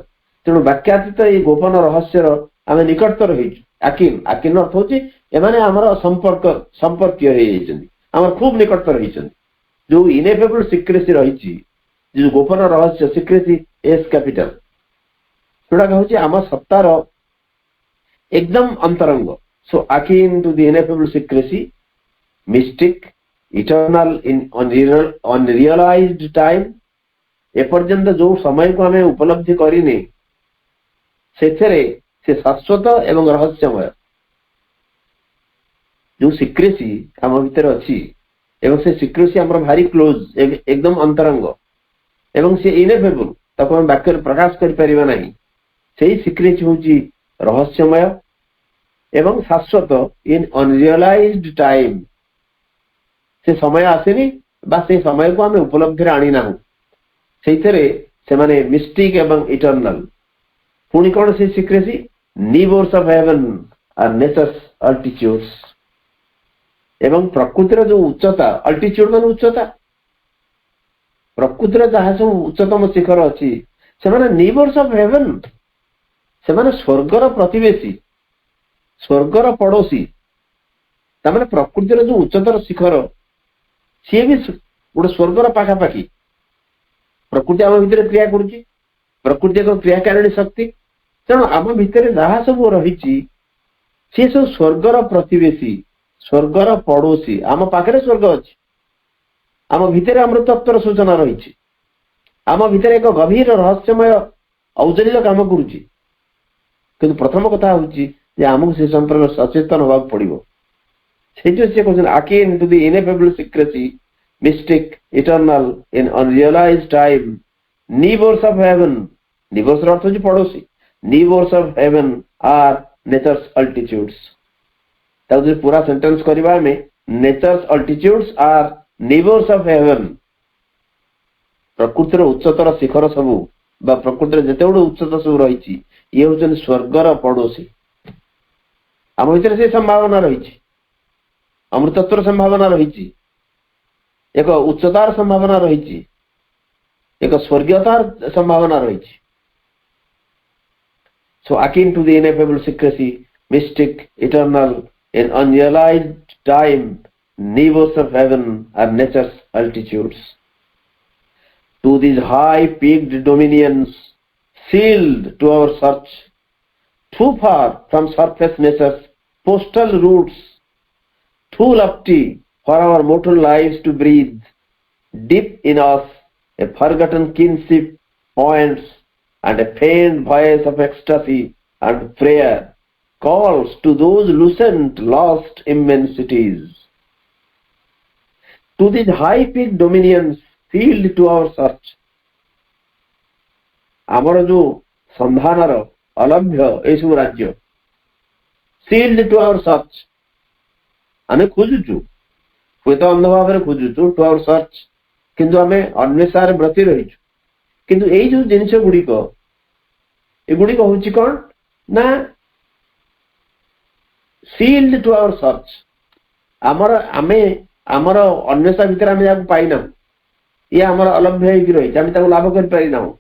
ତେଣୁ ବାକ୍ୟାତୀତ ଏଇ ଗୋପନ ରହସ୍ୟର ଆମେ ନିକଟତର ହେଇଛୁ। ଆକିନ୍, ଆକିନ୍ ଅର୍ଥ ହଉଛି ଏମାନେ ଆମର ସମ୍ପର୍କୀୟ ହେଇଯାଇଛନ୍ତି, ଆମର ଖୁବ ନିକଟତର ହେଇଛନ୍ତି। ଯୋଉ ଇନେଫେବଲ୍ ସିକ୍ରେସି ରହିଛି, ଯୋଉ ଗୋପନ ରହସ୍ୟ, ସିକ୍ରେସି ଏସ୍ କ୍ୟାପିଟାଲ, ସେଗୁଡାକ ହଉଛି ଆମ ସତ୍ତାର ଏକଦମ ଅନ୍ତରଙ୍ଗ। So akin to the ineffable secrecy, mystic, eternal in unrealised time, ଏପର୍ଯ୍ୟନ୍ତ ଯୋଉ ସମୟକୁ ଆମେ ଉପଲବ୍ଧି କରିନେ ସେଥିରେ ସେ ଶାଶ୍ୱତ ଏବଂ ରହସ୍ୟମୟ। ଯୋଉ ସିକ୍ରେସି ଆମ ଭିତରେ ଅଛି ଏବଂ ସେ ସିକ୍ରେସି ଆମର ଭାରି କ୍ଲୋଜ, ଏକଦମ ଅନ୍ତରଙ୍ଗ ଏବଂ ସେ ଇନେଫେବଲ୍, ତାକୁ ଆମେ ବାକ୍ୟରେ ପ୍ରକାଶ କରିପାରିବା ନାହିଁ। ସେଇ ସିକ୍ରେସି ହଉଛି ରହସ୍ୟମୟ ଏବଂ ଶାଶ୍ୱତ ଇନ୍ ଅନରିଅଲାଇଜ୍ଡ ଟାଇମ୍। ସେ ସମୟ ଆସିନି ବା ସେ ସମୟକୁ ଆମେ ଉପଲବ୍ଧିରେ ଆଣିନାହୁଁ, ସେଇଥିରେ ସେମାନେ ମିଷ୍ଟିକ୍ ଏବଂ ଇଟର୍ନାଲ। ପୁଣି କଣ ସେ secrecy? Neighbours of heaven are nature's altitudes. ଏବଂ ପ୍ରକୃତିର ଯୋଉ ଉଚ୍ଚତା, ଅଲ୍ଟିଚ୍ୟୁଡ୍ ମାନେ ଉଚ୍ଚତା, ପ୍ରକୃତିର ଯାହା ସବୁ ଉଚ୍ଚତମ ଶିଖର ଅଛି ସେମାନେ ନିବର୍ସ ଅଫ ହେଭେନ୍, ସେମାନେ ସ୍ୱର୍ଗର ପ୍ରତିବେଶୀ, ସ୍ୱର୍ଗର ପଡୋଶୀ। ତାମାନେ ପ୍ରକୃତିର ଯୋଉ ଉଚ୍ଚତର ଶିଖର ସିଏ ବି ଗୋଟେ ସ୍ୱର୍ଗର ପାଖାପାଖି। ପ୍ରକୃତି ଆମ ଭିତରେ କ୍ରିୟା କରୁଛି, ପ୍ରକୃତି ଏକ କ୍ରିୟାକାରିଣୀ ଶକ୍ତି। ତେଣୁ ଆମ ଭିତରେ ଯାହା ସବୁ ରହିଛି ସିଏ ସବୁ ସ୍ୱର୍ଗର ପ୍ରତିବେଶୀ, ସ୍ୱର୍ଗର ପଡୋଶୀ। ଆମ ପାଖରେ ସ୍ୱର୍ଗ ଅଛି, ଆମ ଭିତରେ ଅମୃତତ୍ୱର ସୂଚନା ରହିଛି, ଆମ ଭିତରେ ଏକ ଗଭୀର ରହସ୍ୟମୟ ଔଜଲ୍ୟ କାମ କରୁଛି। କିନ୍ତୁ ପ୍ରଥମ କଥା ହଉଛି ଯେ ଆମକୁ ସେ ସମ୍ପର୍କରେ ସଚେତନ ହେବାକୁ ପଡିବ। ସେଇଥିପାଇଁ ସେ କହୁଛନ୍ତି akin to the ineffable secrecy, mystic, eternal in unrealised time, neighbours of heaven. ନିବର୍ସର ଅର୍ଥ ହଉଛି ପଡୋଶୀ। Neighbours of heaven are nature's altitudes. ତାକୁ ଯଦି ପୁରା ସେଣ୍ଟେନ୍ସ କରିବା ଆମେ, nature's altitudes are neighbours of heaven. ପ୍ରକୃତିର ଉଚ୍ଚତର ଶିଖର ସବୁ ବା ପ୍ରକୃତିରେ ଯେତେ ଗୁଡେ ଉଚ୍ଚତା ସବୁ ରହିଛି, ଇଏ ହଉଛନ୍ତି ସ୍ୱର୍ଗର ପଡୋଶୀ। ଆମ ଭିତରେ ସେ ସମ୍ଭାବନା ରହିଛି, ଅମୃତତ୍ୱର ସମ୍ଭାବନା ରହିଛି, ଏକ ଉଚ୍ଚତାର ସମ୍ଭାବନା ରହିଛି, ଏକ ସ୍ୱର୍ଗୀୟତାର ସମ୍ଭାବନା ରହିଛି। So akin to the ineffable secrecy, mystic, eternal, in unrealized time, neighbors of heaven are nature's altitudes. To these high-peaked dominions, sealed to our search, too far from surface nature's postal routes, too lofty for our mortal lives to breathe, deep in us a forgotten kinship points, and a faint voice of ecstasy and prayer calls to those lucent lost immensities. To these high-peaked dominions, sealed to our search, ଆମର ଯୋଉ ସନ୍ଧାନର ଅଲଭ୍ୟ ଏଇ ସବୁ ରାଜ୍ୟ, sealed to our search, ଆମେ ଖୋଜୁଛୁ, ହୁଏତ ଅନ୍ଧ ଭାବରେ ଖୋଜୁଛୁ, to our search, କିନ୍ତୁ ଆମେ ଅନ୍ୱେଷାରେ ବ୍ରତୀ ରହିଛୁ। କିନ୍ତୁ ଏଇ ଯୋଉ ଜିନିଷ ଗୁଡିକ, ଏଗୁଡିକ ହଉଛି କଣ ନା sealed to our search, ଆମର ଅନ୍ୱେଷା ଭିତରେ ଆମେ ଯାହାକୁ ପାଇନାହୁଁ, ଇଏ ଆମର ଅଲଭ୍ୟ ହେଇକି ରହିଛି, ଆମେ ତାକୁ ଲାଭ କରିପାରିନାହୁଁ।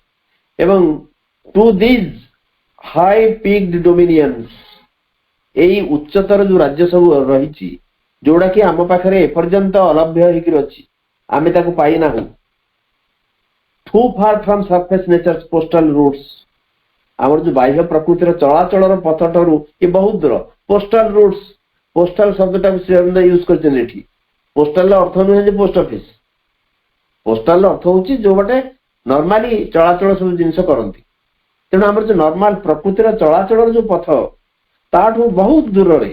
ଏବଂ ଟୁ ଦିଜ୍ ହାଇ ପିକ୍ଡ ଡୋମିନିୟନ୍ସ, ଏଇ ଉଚ୍ଚତର ଯୋଉ ରାଜ୍ୟ ସବୁ ରହିଛି, ଯୋଉଟା କି ଆମ ପାଖରେ ଏପର୍ଯ୍ୟନ୍ତ ଅଲଭ୍ୟ ହେଇକି ଅଛି, ଆମେ ତାକୁ ପାଇନାହୁଁ। Too far from surface nature's postal routes, ଆମର ଯୋଉ ବାହ୍ୟ ପ୍ରକୃତିର ଚଳାଚଳର ପଥଠାରୁ ଏ ବହୁତ ଦୂର। ପୋଷ୍ଟାଲ ରୁଟ୍ସ, ପୋଷ୍ଟାଲ ଶବ୍ଦଟାକୁ ଶ୍ରୀଅରବିନ୍ଦ ୟୁଜ କରିଛନ୍ତି ଏଠି। ପୋଷ୍ଟାଲର ଅର୍ଥ ନୁହେଁ ଯେ ପୋଷ୍ଟ ଅଫିସ, ପୋଷ୍ଟାଲର ଅର୍ଥ ହଉଛି ଯୋଉ ବାଟେ ନର୍ମାଲି ଚଳାଚଳ ସବୁ ଜିନିଷ କରନ୍ତି। ତେଣୁ ଆମର ଯୋଉ ନର୍ମାଲ ପ୍ରକୃତିର ଚଳାଚଳର ଯୋଉ ପଥ, ତାଠୁ ବହୁତ ଦୂରରେ,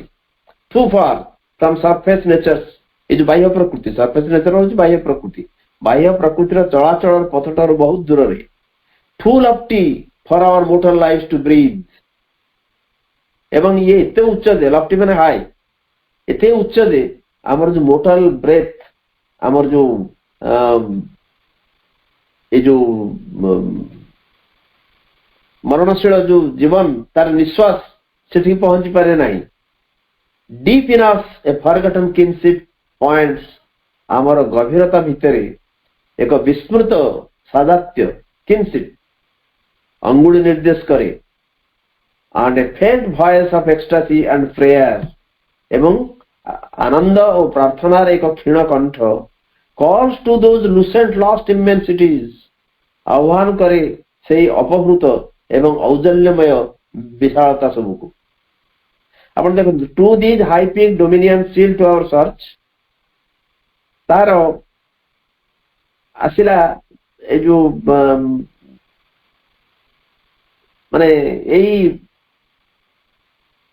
two far from surface natures, ଏଇ ଯୋଉ ବାହ୍ୟ ପ୍ରକୃତି, ସରଫେସ୍ ନେଚର ହଉଛି ବାହ୍ୟ ପ୍ରକୃତି, ବାହ୍ୟ ପ୍ରକୃତିର ଚଳାଚଳର ପଥଠାରୁ ବହୁତ ଦୂରରେ, too lofty for our mortal life to breathe, ଏବଂ ଇଏ ଏତେ ଉଚ୍ଚ ଯେ, ଲଫ୍ଟି ମାନେ ହାଇ, ଏତେ ଉଚ୍ଚ ଯେ ଆମର ଯୋଉ ମୋର୍ଟାଲ ବ୍ରେଥ୍, ଆମର ଯୋଉ ଏଇ ଯୋଉ ମରଣଶୀଳ ଯୋଉ ଜୀବନ, ତାର ନିଶ୍ୱାସ ସେଠିକି ପହଞ୍ଚି ପାରେ ନାହିଁ। Deep in us a forgotten kinship points, ଆମର ଗଭୀରତା ଭିତରେ ଏକ ବିସ୍ମୃତ ସାଦାତ୍ୟ, କିନସିପ୍ ଅଙ୍ଗୁଳି ନିର୍ଦ୍ଦେଶ କରେ, and a faint voice of ecstasy and prayer, ଏବଂ ଆନନ୍ଦ ଓ ପ୍ରାର୍ଥନାର ଏକ କ୍ଷୀଣ କଣ୍ଠ calls to those lucent lost immensities, ଆହ୍ୱାନ କରେ ସେଇ ଅପହୃତ ଏବଂ ଔଜଲ୍ୟମୟ ବିଶାଳତା ସବୁକୁ। ଆପଣ ଦେଖନ୍ତୁ, to these high peak dominion seal to our search, ତାର ଆସିଲା ଏଇ ଯୋଉ ମାନେ ଏଇ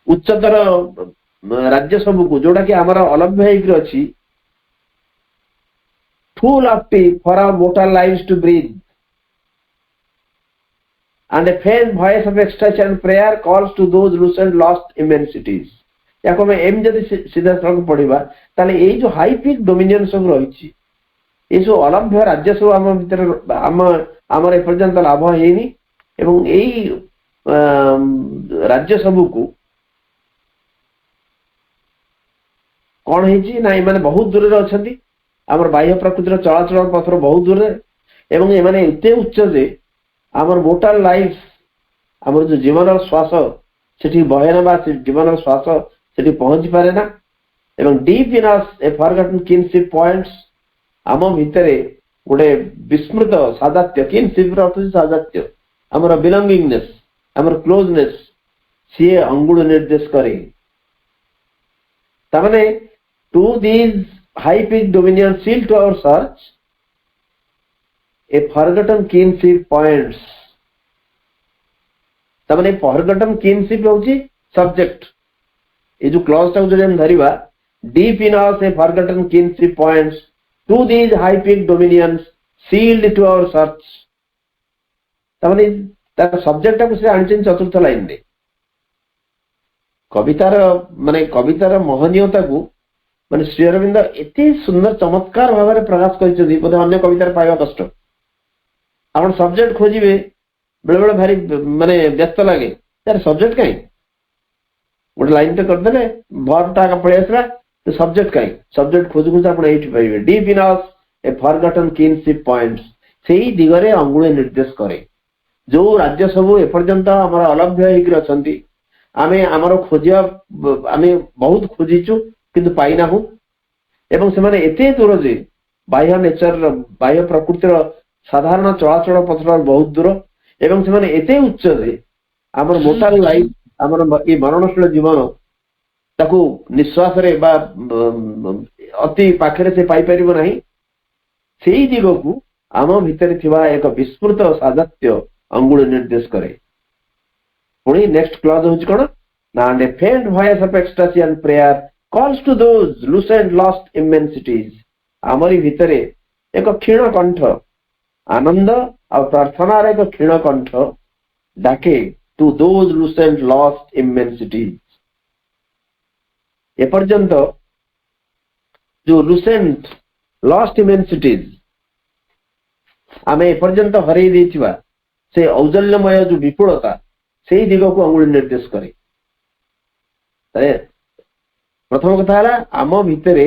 ଉଚ୍ଚତର ରାଜ୍ୟ ସବୁକୁ, ଯୋଉଟା କି ଆମର ଅଲଭ୍ୟ ହେଇକି ଅଛି, too lofty for our mortal lives to breathe, and a faint voice of ecstasy and prayer calls to those lucent lost immensities। याको ଆମେ ଏମ୍ ଯଦି ସିଧାସଳଖ ପଢିବା, ତାହେଲେ ଏଇ ଯୋଉ ହାଇ ପିକ୍ ଡୋମିନିୟନ ସବୁ ରହିଛି, ଏଇ ସବୁ ଅଲଭ୍ୟ ରାଜ୍ୟ ସବୁ ଆମ ଭିତରେ ଆମର ଏପର୍ଯ୍ୟନ୍ତ ଲାଭ ହେଇନି, ଏବଂ ଏଇ ରାଜ୍ୟ ସବୁକୁ କଣ ହେଇଛି ନା ଏମାନେ ବହୁତ ଦୂରରେ ଅଛନ୍ତି, ଆମର ବାହ୍ୟ ପ୍ରକୃତିର ଚଳାଚଳ ପଥର ବହୁତ ଦୂରରେ, ଏବଂ ଏମାନେ ଏତେ ଉଚ୍ଚ ଯେ ଆମର ମୋର୍ଟାଲ ଲାଇଫ, ଆମର ଯୋଉ ଜୀବନର ଶ୍ୱାସ ସେଠି ବହେ ନା, ବା ଜୀବନର ଶ୍ୱାସ ସେଠି ପହଞ୍ଚି ପାରେ ନା। ଏବଂ deep in us a forgotten kinship points, ଆମ ଭିତରେ ଗୋଟେ ବିସ୍ମୃତ ସାଦାତ୍ୟ, କିନସିପ୍ ର ଅର୍ଥ ସାଦାତ୍ୟ, ଆମର ବିଲଙ୍ଗିଂନେସ୍, ଆମର କ୍ଲୋଜନେସ୍, ସିଏ ଅଙ୍ଗୁଳି ନିର୍ଦ୍ଦେଶ କରେ। ତାମାନେ to these high peak dominion seal to our search, a forgotten kinship points, ତାମାନେ ଫରଗଟନ୍ କିନସିପ୍ ହଉଛି ସବଜେକ୍ଟ। ଏଇ ଯୋଉ କ୍ଲଜ ଟାକୁ ଯଦି ଆମେ ଧରିବା, deep in us a forgotten kinship points to these high peak dominions sealed to our search, ତାମାନେ ତାର ସବଜେକ୍ଟଟାକୁ ସେ ଆଣିଛନ୍ତି ଚତୁର୍ଥ ଲାଇନରେ। କବିତାର ମହନୀୟତାକୁ ମାନେ ଶ୍ରୀଅରବିନ୍ଦ ଏତେ ସୁନ୍ଦର ଚମତ୍କାର ଭାବରେ ପ୍ରକାଶ କରିଛନ୍ତି, ବୋଧେ ଅନ୍ୟ କବିତାରେ ପାଇବା କଷ୍ଟ। ଆପଣ ସବଜେକ୍ଟ ଖୋଜିବେ, ବେଳେ ବେଳେ ଭାରି ମାନେ ବ୍ୟସ୍ତ ଲାଗେ, ତାର ସବଜେକ୍ଟ କାହିଁ, ଗୋଟେ ଲାଇନ ଟେ କରିଦେଲେ ଭର୍ବଟା ପଳେଇ ଆସିଲା, ସବଜେକ୍ଟ କାହିଁ, ସବଜେକ୍ଟ ଖୋଜୁ ଖୋଜୁ ଆପଣ ଏଇଠି ପାଇବେ। Deep in us a forgotten kinship points, ସେଇ ଦିଗରେ ଅଙ୍ଗୁଳି ନିର୍ଦ୍ଦେଶ କରେ। ଯୋଉ ରାଜ୍ୟ ସବୁ ଏପର୍ଯ୍ୟନ୍ତ ଆମର ଅଲଭ୍ୟ ହେଇକି ଅଛନ୍ତି, आमे आमर खोजिया आमे बहुत खोजिचु किंतु पाइनाहु एवं से एते दूर जे बाह्य नेचर बाह्य प्रकृतिर साधारण चलाचल पथर बहुत दूर एवं से एते उच्च जे आमर मोटाल लाइफ आमर ये मरणशील जीवन ताकू निश्वास रे बा अति पाखरे से पाई परिबो नाही सेही दिगकू आम भितर थिबा एक विस्मृत साधत्य अंगुल निर्देश करे। पुणी नेक्स्ट क्लॉज होची कोन ना and a faint voice of ecstasy and prayer calls to those lose and lost immensities आमरी भितरे एक क्षीण कंठ आनंद और प्रार्थना रे एक क्षीण कंठ डाके to those lose and lost immensities ए पर्यंत जो लूसेंट लॉस्ट इमेंसिटीज आमे ए पर्यंत हरई देथिबा से औजल्यमय जो विपुलता से दिग को अंगुली निर्देश करे। प्रथम कथा है आम भितर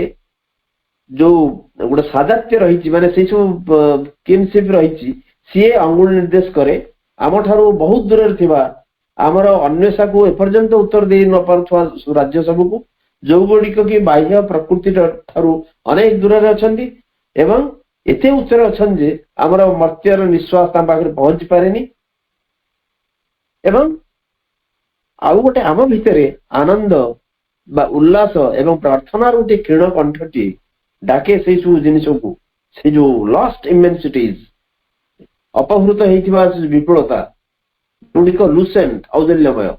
जो गोटे साजात्य रही माने से सब किनशिप रही सी अंगुली निर्देश करे आम ठारू बहुत दूर थिबा आमर अन्वेषा को एपर्यंत उत्तर दे न पारुथवा राज्य सब को जो गुड़िक कि बाह्य प्रकृति ठारू अनेक दूर अछंती एवं एते उच्चर अछन जे आमर मर्त्यर निश्वास ता पाखरे पहुंची पारेनी एवं आउ गोटे आम भितरे आनंद बा उल्लास एवं प्रार्थनार गोटे क्षीण कंठटी डाके से सब जिनिस को से जो लॉस्ट इमेंसिटीज अपहृत होइथिबा विपुलता गुड़िक लूसेंट औजल्यमय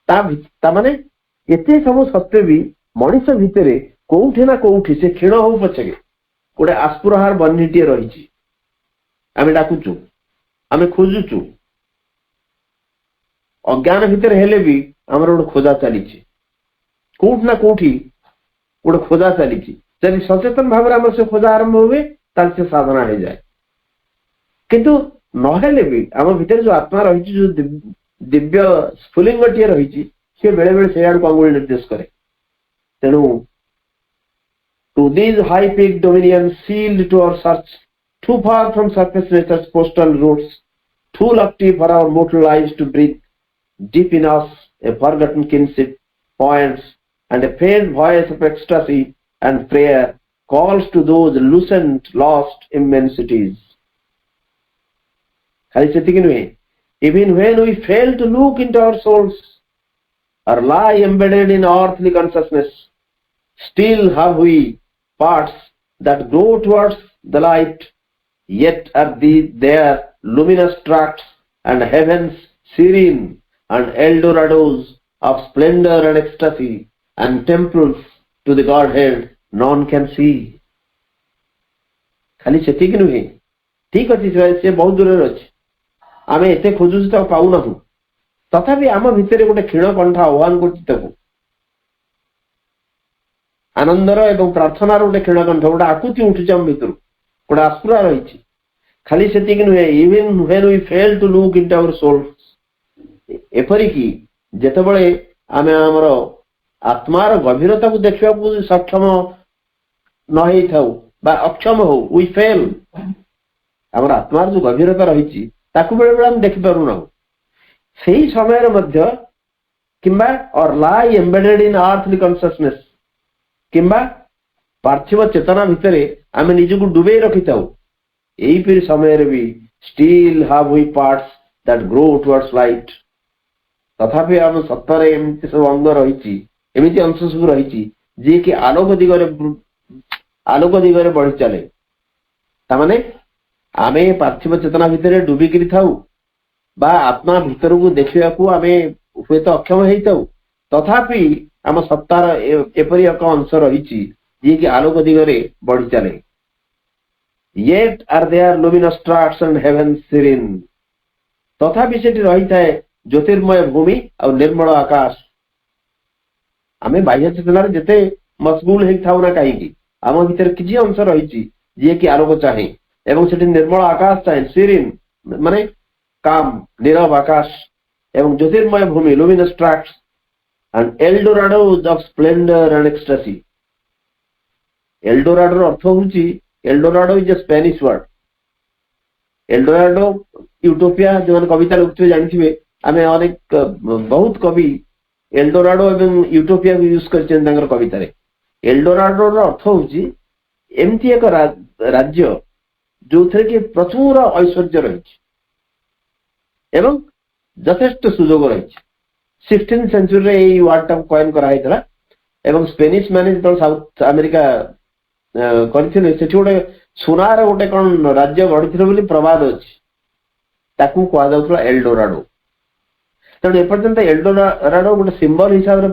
ता माने एते सब सत्य भी मनीष भितरे कोउठे ना कोउठी से क्षीण हो पछके गोटे आस्पुरहार बन्हीटीए रही आमे डाकुचु आमे खोजुचु अज्ञान भितर हेले भी आमर गोटे खोजा चली कोठ ना कोठी गोटे खोजा चली जब सचेतन भाव में से खोजा आरंभ हुए तार से साधना हो जाए किंतु नहेले भी आम भितर जो आत्मा रही जो दिव्य स्फुलिंगटीए रही सी बेले बेले से आड़ को अंगुली निर्देश करे। तेणु to these high peak dominion sealed to our search too far from surface nature's postal routes, too lofty for our mortal lives to breathe deep in us a forgotten kinship points, and a faint voice of ecstasy and prayer calls to those lucent lost immensities. Even when we fail to look into our souls or lie embedded in earthly consciousness, still have we parts that go towards the light, yet are there luminous tracts and heavens serene and Eldorados of splendor and ecstasy and temples to the Godhead none can see. खाली सेति कि नुहे ठीक अछि से बहुत दूर अछि आमे एते खोजुछु त पाउ नहु तथापि आम भितरे गोटे क्षीण कंठ आह्वान करछि तको आनंदर एवं प्रार्थनार गोटे क्षीण कंठ गोटे आकुति उठुछि आम भितर गोटे आस्पुरा रही खाली सेति कि नुहे even when we fail to look into our souls एपरिकी जेतेबळे आमे हमर आत्मार गभीरता को देखिबा को सक्षम न हेई थाउ बा अक्षम हो वी फेल हमर आत्मार जो गभीरता रही ताकू बेले बेले हम देखि पारु न सेही समय रे मध्य किंबा or lie embedded in earthly consciousness किंबा पार्थिव चेतना भितरे आमे निजको डुबे रखि थाउ एही फिर समय रे भी still have we parts that grow towards light तथापि हम सत्तरे एमती सब अंग रही एमती अंश सब रही जे कि आलोक दिगरे बढ़ी चले तामाने आमे पार्थिव चेतना भितर डुबिकी थाउ बा आत्मा भितर को देखा को आमे हुए तो अक्षम हेई थाउ तथापि आम सत्तार एपरी एक अंश रही जे कि आलोक दिगरे बढ़ी चले yet are there luminous tracts and heavens serene तथापि सेठी रही थाए ज्योतिर्मय भूमि और निर्मल आकाश आमे बाह्य चेतनार जेते मशगुल हेई थाउ ना कहीं आम भीतर किछि अंश रही जे कि आलोक चाहे एवं सेठी निर्मल आकाश चाहे सीरीन माने काम नीरव आकाश एवं ज्योतिर्मय भूमि luminous tracts and Eldorados of splendour and ecstasy Eldorado अर्थ होउची Eldorado is a Spanish word Eldorado utopia जो कविता लिखुवे जानिथिबे आमे अनेक बहुत कवि एल्डोराडो एवं यूटोपिया को यूज कर कविता रे। एल्डोराडो अर्थ होची एमती एक राज्य जो थे कि प्रचुर ऐश्वर्य रही एवं यथेष्ट सुजोग रही। 16 सेंचुरी रे ये वर्ड टा कॉइन कराई थला एवं स्पेनिश मैंने तो साउथ अमेरिका करथिले सेठी गोटे सुनार गोटे कोन राज्य गढिथिले बोली प्रवाद अछि ताकू कोआ जाउतला एल्डोराडो। तेणु एपर्यंत एल्डोराडो गोटे सिंबल हिसाब रे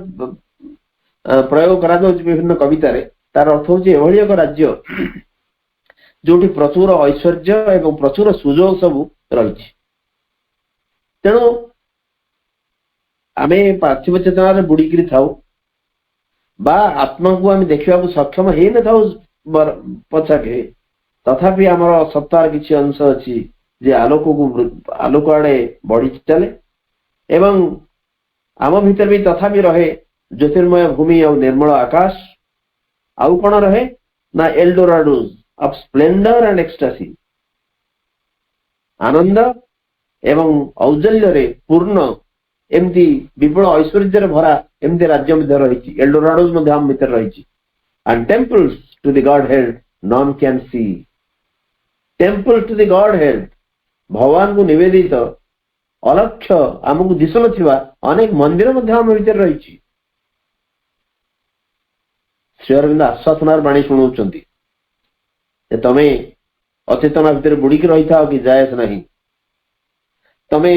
प्रयोग करा जाउछि विभिन्न कविता रे। तार अर्थ होछि एभଳି एक राज्य जोटी प्रचुर ऐश्वर्य एवं प्रचुर सुजोग सब रही। तेणु आमे पार्थिव चेतना रे बुड़ीकिरी थाउ बा आत्मा को आमे देखिबा को सक्षम हे न थाउ पछाके तथापि आमर सत्तार किछि अंश अछि जे आलोक आड़े बढ़ी चले एवं आम भीतर भी तथापि रहे ज्योतिर्मय भूमि और निर्मल आकाश। आउ कौन रहे ना एल्डोराडोज ऑफ स्प्लेंडर एंड एक्सटासी, आनंद एवं औजल्य रे पूर्ण एमती विपुल ऐश्वर्य भरा एमती राज्य मध्य रही। एल्डोराडोज मध्य आम भीतर रही। And temples to the godhead none can see. Temple to the godhead भगवान को निवेदित अलक्ष्य आमको दिशु नथिबा अनेक मंदिर मध्य आम भीतर रही। श्री अरविंद आश्वासनार बाणी शुणाउछंती तमे अचेतना भितर बुड़ीकी रही था कि जायस नहीं, तमे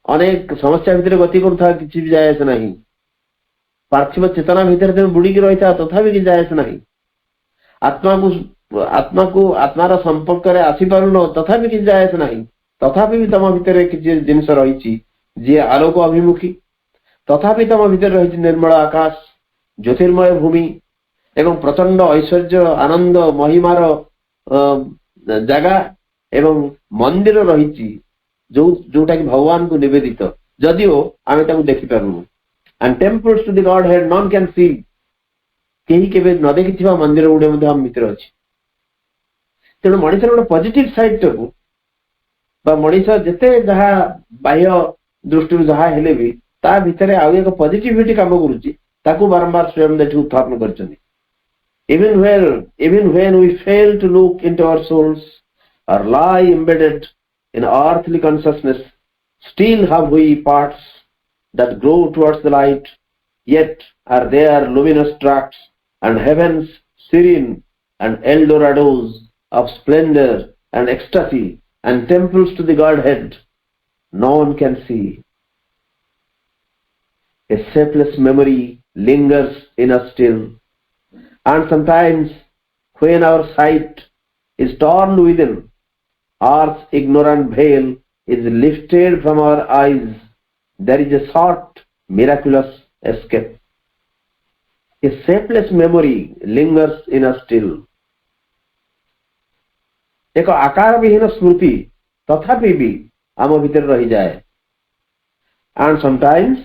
अनेक समस्या भितर गति करुथा किसी भी जायस नहीं, पार्थिव चेतना भितर तुम बुड़ीकी रही था तथापि कि जायस नहीं, आत्मा को आत्मार संपर्क रे आसी पारुनो तथापि कि जायस नहीं, तथापि भी तम भितर किसी जिनस रही जी आलोक अभिमुखी, तथापि तम भितर रही निर्मल आकाश ज्योतिर्मय भूमि एवं प्रचंड ऐश्वर्य आनंद महिमार जगह एवं मंदिर रही जोटा कि भगवान को निवेदित जदिओ आमे ताकू देखि पारुनु। And temples to the godhead none can see, केही केबे न देखिथिबा मंदिर गुडे मध्ये हम मित्र अछि। तेणु मनीषर गोटे पॉजिटिव साइड टाकू बा मनीष जेते जहा बाह्य दृष्टि जहा हेले भी ता भितरे आउ एक पॉजिटिविटी काम करूची ताकू बारंबार स्वयं देठी उत्थापन करचनी। Even when we fail to look into our souls or lie embedded in earthly consciousness, still have we parts that grow towards the light, yet are there luminous tracts and heavens serene and Eldorados of splendor and ecstasy and temples to the Godhead no one can see. A shapeless memory lingers in us still, and sometimes when our sight is torn within, earth's ignorant veil is lifted from our eyes, there is a short miraculous escape. A shapeless memory lingers in us still. एक आकार विहीन स्मृति तथापि भी आम भीतर रही जाए। And sometimes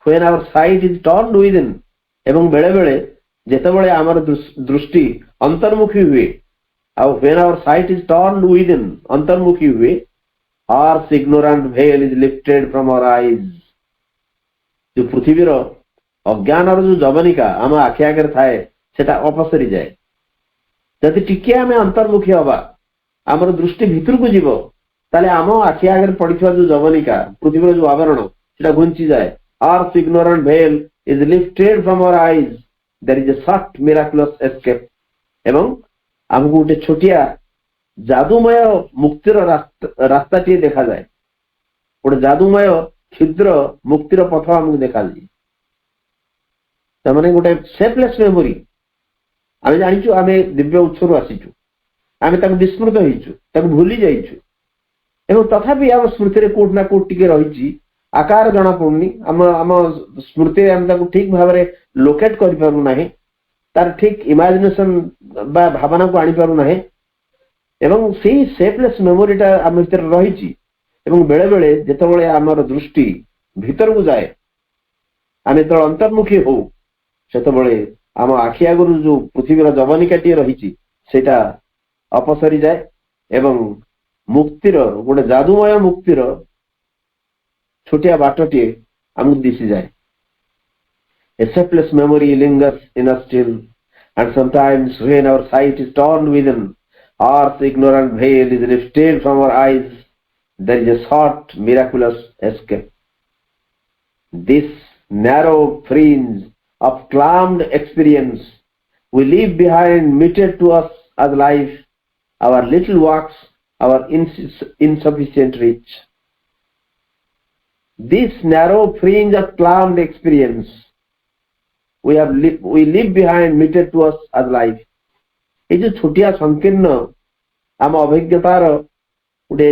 when our sight is torn within, एवं बेले बेले जेतेबेले आमर दृष्टि अंतर्मुखी हुए, when our sight is torn within अंतर्मुखी हुए, earth's ignorant veil is lifted from our eyes. जो पृथ्वीर अज्ञानर जो जवनिका आम आखि आगे थाए सेटा अपसरी जाए। जदि टिके आम अंतर्मुखी हवा आमर दृष्टि भितर को जीव ताले आम आखि आगे पड़िथिबा जो जवनिका पृथ्वीर जो आवरण सेटा घुंची जाए। Earth's ignorant veil is lifted from our eyes. There is a short miraculous escape. एवं हमको गोटे छोटिया जादूमय मुक्तिर रास्ता टी देखा जाए, गोटे जादूमय क्षुद्र मुक्तिर पथ हमको देखा जाए। तमाने गोटे सेफलेस मेमोरी आमे जानिछु, आमे दिव्य उत्सरु आसीछु, आमे ताक विस्मृत होइछु, ताक भूली जाइछु एवं तथापि आम स्मृति रे कोट ना कोट टिके रहिछि, आकार जना पड़नी आम स्मृति आम ताको ठीक भाव में लोकेट कर पारु नाही, तार ठीक इमेजिनेशन बा भावना को आनी पारु नाही एवं सेही सेफलेस मेमोरीटा आम भीतर रही। एवं बेले बेले जेतेबेले आमर दृष्टि भीतर को जाए आम जो अंतर्मुखी हो सेतेबेले आम आखि आगरु जो पृथ्वीर जवनिकाटी रही सेटा अपसरी जाए एवं मुक्तिर गोटे जादूमय मुक्तिर छोटिया बाटटे आमको दिशी जाए. A shapeless memory lingers in us still, and sometimes when our sight is torn within, earth's ignorant veil is lifted from our eyes, there is a short, miraculous escape. This narrow fringe of calmed experience we leave behind meted to us as life, our little walks, our insufficient reach. This narrow fringe of calmed experience we leave behind meted to us as life. ये जो छोटिया संकीर्ण आम अभिज्ञतार गोटे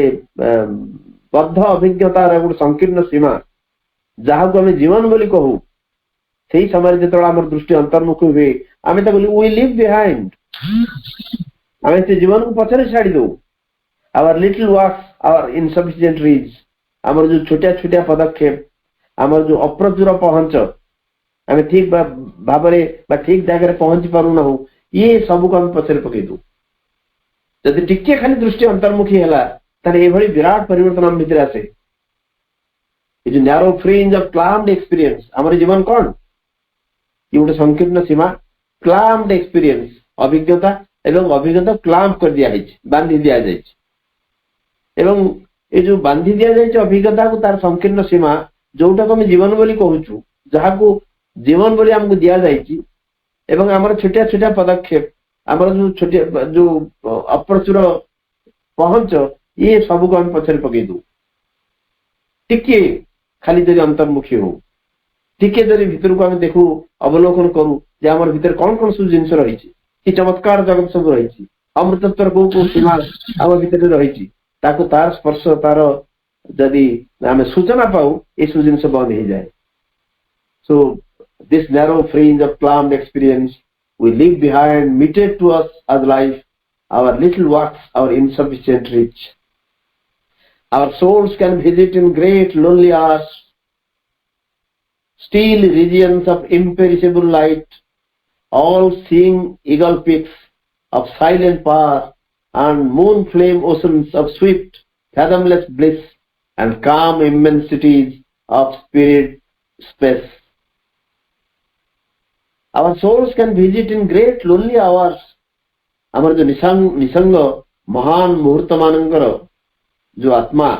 बद्ध अभिज्ञतार गोटे संकीर्ण सीमा जहाँ को आम जीवन बोली कहू से समय जो आम दृष्टि अंतर्मुख हुए आम वी लिव बिहाइंड आम से जीवन को पछरे छाड़ी दो. Our little works our insufficient reach आमर जो छोटिया छोटिया पदक्षेप आमर जो अप्रचुर पहुंच आम ठीक भाव ठीक जगह पहुंची पारूना ये सब को आम पछरे पकई दू. जदि टिके खाली दृष्टि अंतर्मुखी है ये विराट परिवर्तन आम भीतर आसे. ये जो नैरो फ्रिंज ऑफ क्लाम्ड एक्सपीरियंस आमर जीवन कौन ये गोटे संकीर्ण सीमा क्लाम्ड एक्सपीरियंस अभिज्ञता एवं अभिज्ञता क्लाम्प कर दिया बांधी दिया एवं ये जो बांधी दिया अभिज्ञता को तार संकीर्ण सीमा जोटा को जीवन बोली कहूँ जहाँ को जीवन बोली आमको दिया जाइए एवं आमर छोटिया छोटिया पदक्षेप आमर जो छोटिया जो अप्रचुर पहुंच ये सब को आम पछरे पकई दू. टिके खाली जदि अंतर्मुखी हो टिके जदि भीतर को आम देखू अवलोकन करूँ जे आमर भीतर कौन कौन सब जिनस रही कि चमत्कार जगत सब रही अमृतत्वर को सीमा आम भीतर रही तार स्पर्श तार जदि आम सूचना पाऊ ये सब जिनस बंद हो जाए. सो this narrow fringe of calmed experience we leave behind meted to us as life, our little works, our insufficient reach. Our souls can visit in great lonely hours still regions of imperishable light, all seeing eagle peaks of silent power and moon flame oceans of swift fathomless bliss and calm immensities of spirit space. Our souls can visit in great lonely hours. आमर जो निसंग महान मुहूर्त मानकर जो आत्मा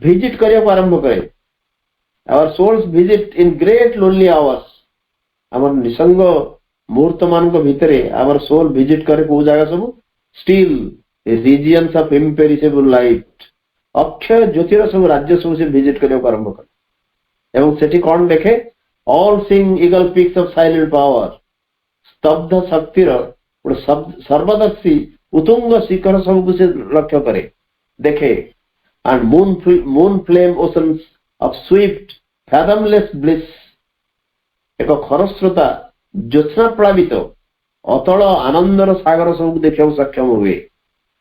visit करने को आरंभ करे. Our souls visit in great lonely hours. आमर निसंग मुहूर्त मान भितरे आमर सोल विजिट करे को जगह सब still regions of imperishable light अक्षय ज्योतिर सब राज्य सब से विजिट करने को आरंभ करे एवं सेठी कौन देखे all seeing eagle peaks of silent power स्तब्ध शक्तिर सर्वदर्शी उतुंग शिखर सब से लक्ष्य करे देखे and moon flame oceans of swift fathomless bliss एक खरस्रोता ज्योत्स्ना प्लावित अतल आनंदर सागर सब देखा सक्षम हुए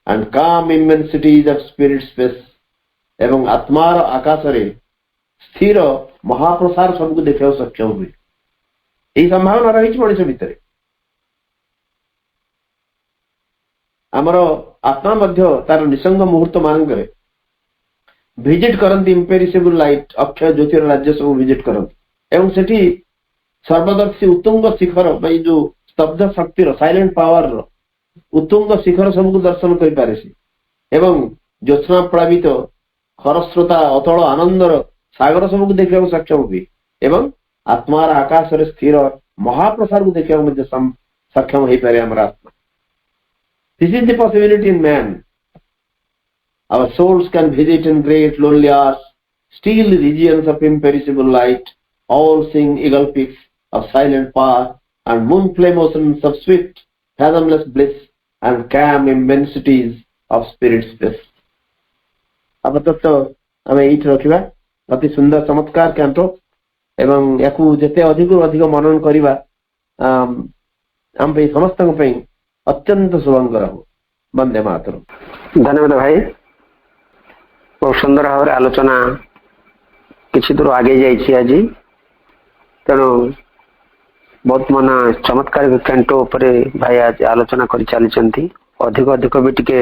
एंड काम इमेंसिटीज ऑफ स्पिरिट स्पेस एवं आत्मार आकाश रे स्थिर महाप्रसार सबको देखा सक्षम हुए. यही संभावना रही मनुष्य भितर. आमर आत्मा मध्य तार निसंग मुहूर्त मानक विजिट करती इम्पेरिसेबल लाइट अक्षय ज्योतिर राज्य सब विजिट करती एवं सेठी सर्वदर्शी उत्तुंग शिखर जो स्तब्ध शक्तिर साइलेंट पावर उत्तुंग शिखर सबको दर्शन कर पारे एवं ज्योत्स्ना प्लावित खरस्रोता अतल आनंदर सागर सबको देखा सक्षम हुए एवं आत्मार आकाश रे स्थिर महाप्रसार को देखा सक्षम हो पारे आम आत्मा. This is the possibility in man. Our souls can visit in great lonely hours still regions of imperishable light all seeing eagle peaks of silent power and moon flame oceans of swift fathomless bliss and calm immensities of spirit space. अब तो हमें ये रखा अति सुंदर चमत्कार camp एवं या जिते अधिक अधिक मनन करवा आम समस्त अत्यंत शुभंकर हो. वंदे मातरम. धन्यवाद भाई. बहुत सुंदर भाव आलोचना किसी दूर आगे जाइए आज तेणु बहुत मन चमत्कार कैंट भाई आज आलोचना कर चली अधिक अधिक भी टिके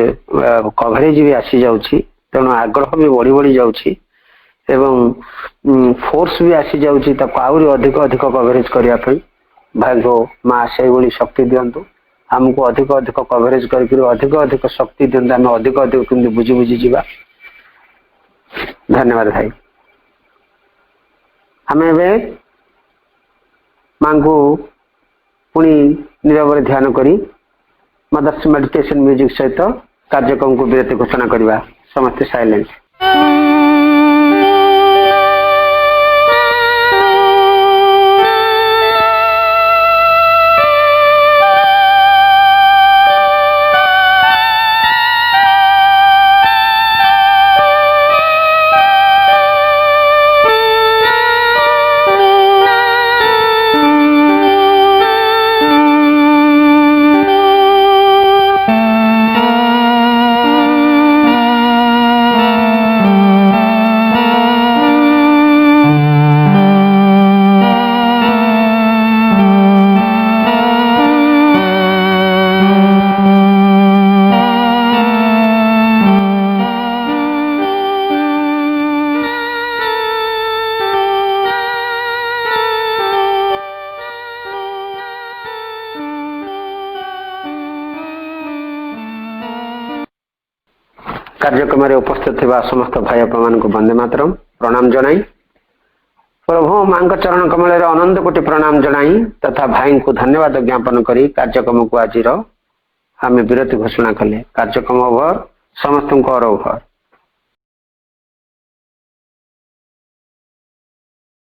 कवरेज भी आसी जाऊँगी तेणु आग्रह भी बढ़ी बढ़ी जाउछि एवं फोर्स भी आसी जाउछि ताको आउरी अधिक अधिक कवरेज करिया पई भाई को माँ से भली शक्ति दिंतु आमको अधिक अधिक कवरेज करके अधिक अधिक शक्ति दिंतु आम अधिक अधिक केमती बुझी बुझी जीवा। धन्यवाद भाई। आम ए माँ को पुणी नीरव ध्यान करी मदर्स मेडिटेशन म्यूजिक सहित कार्यक्रम को विरति घोषणा करवा। समस्त साइलेंस। कार्यक्रम उपस्थित थिबा समस्त भाई अपन को वंदे मातरम प्रणाम जनाई। प्रभु मां चरण कमल अनंत कोटि प्रणाम जनाई तथा भाई को धन्यवाद ज्ञापन करी कार्यक्रम को आज आम विरति घोषणा कले। कार्यक्रम ओभर समस्त ओभर।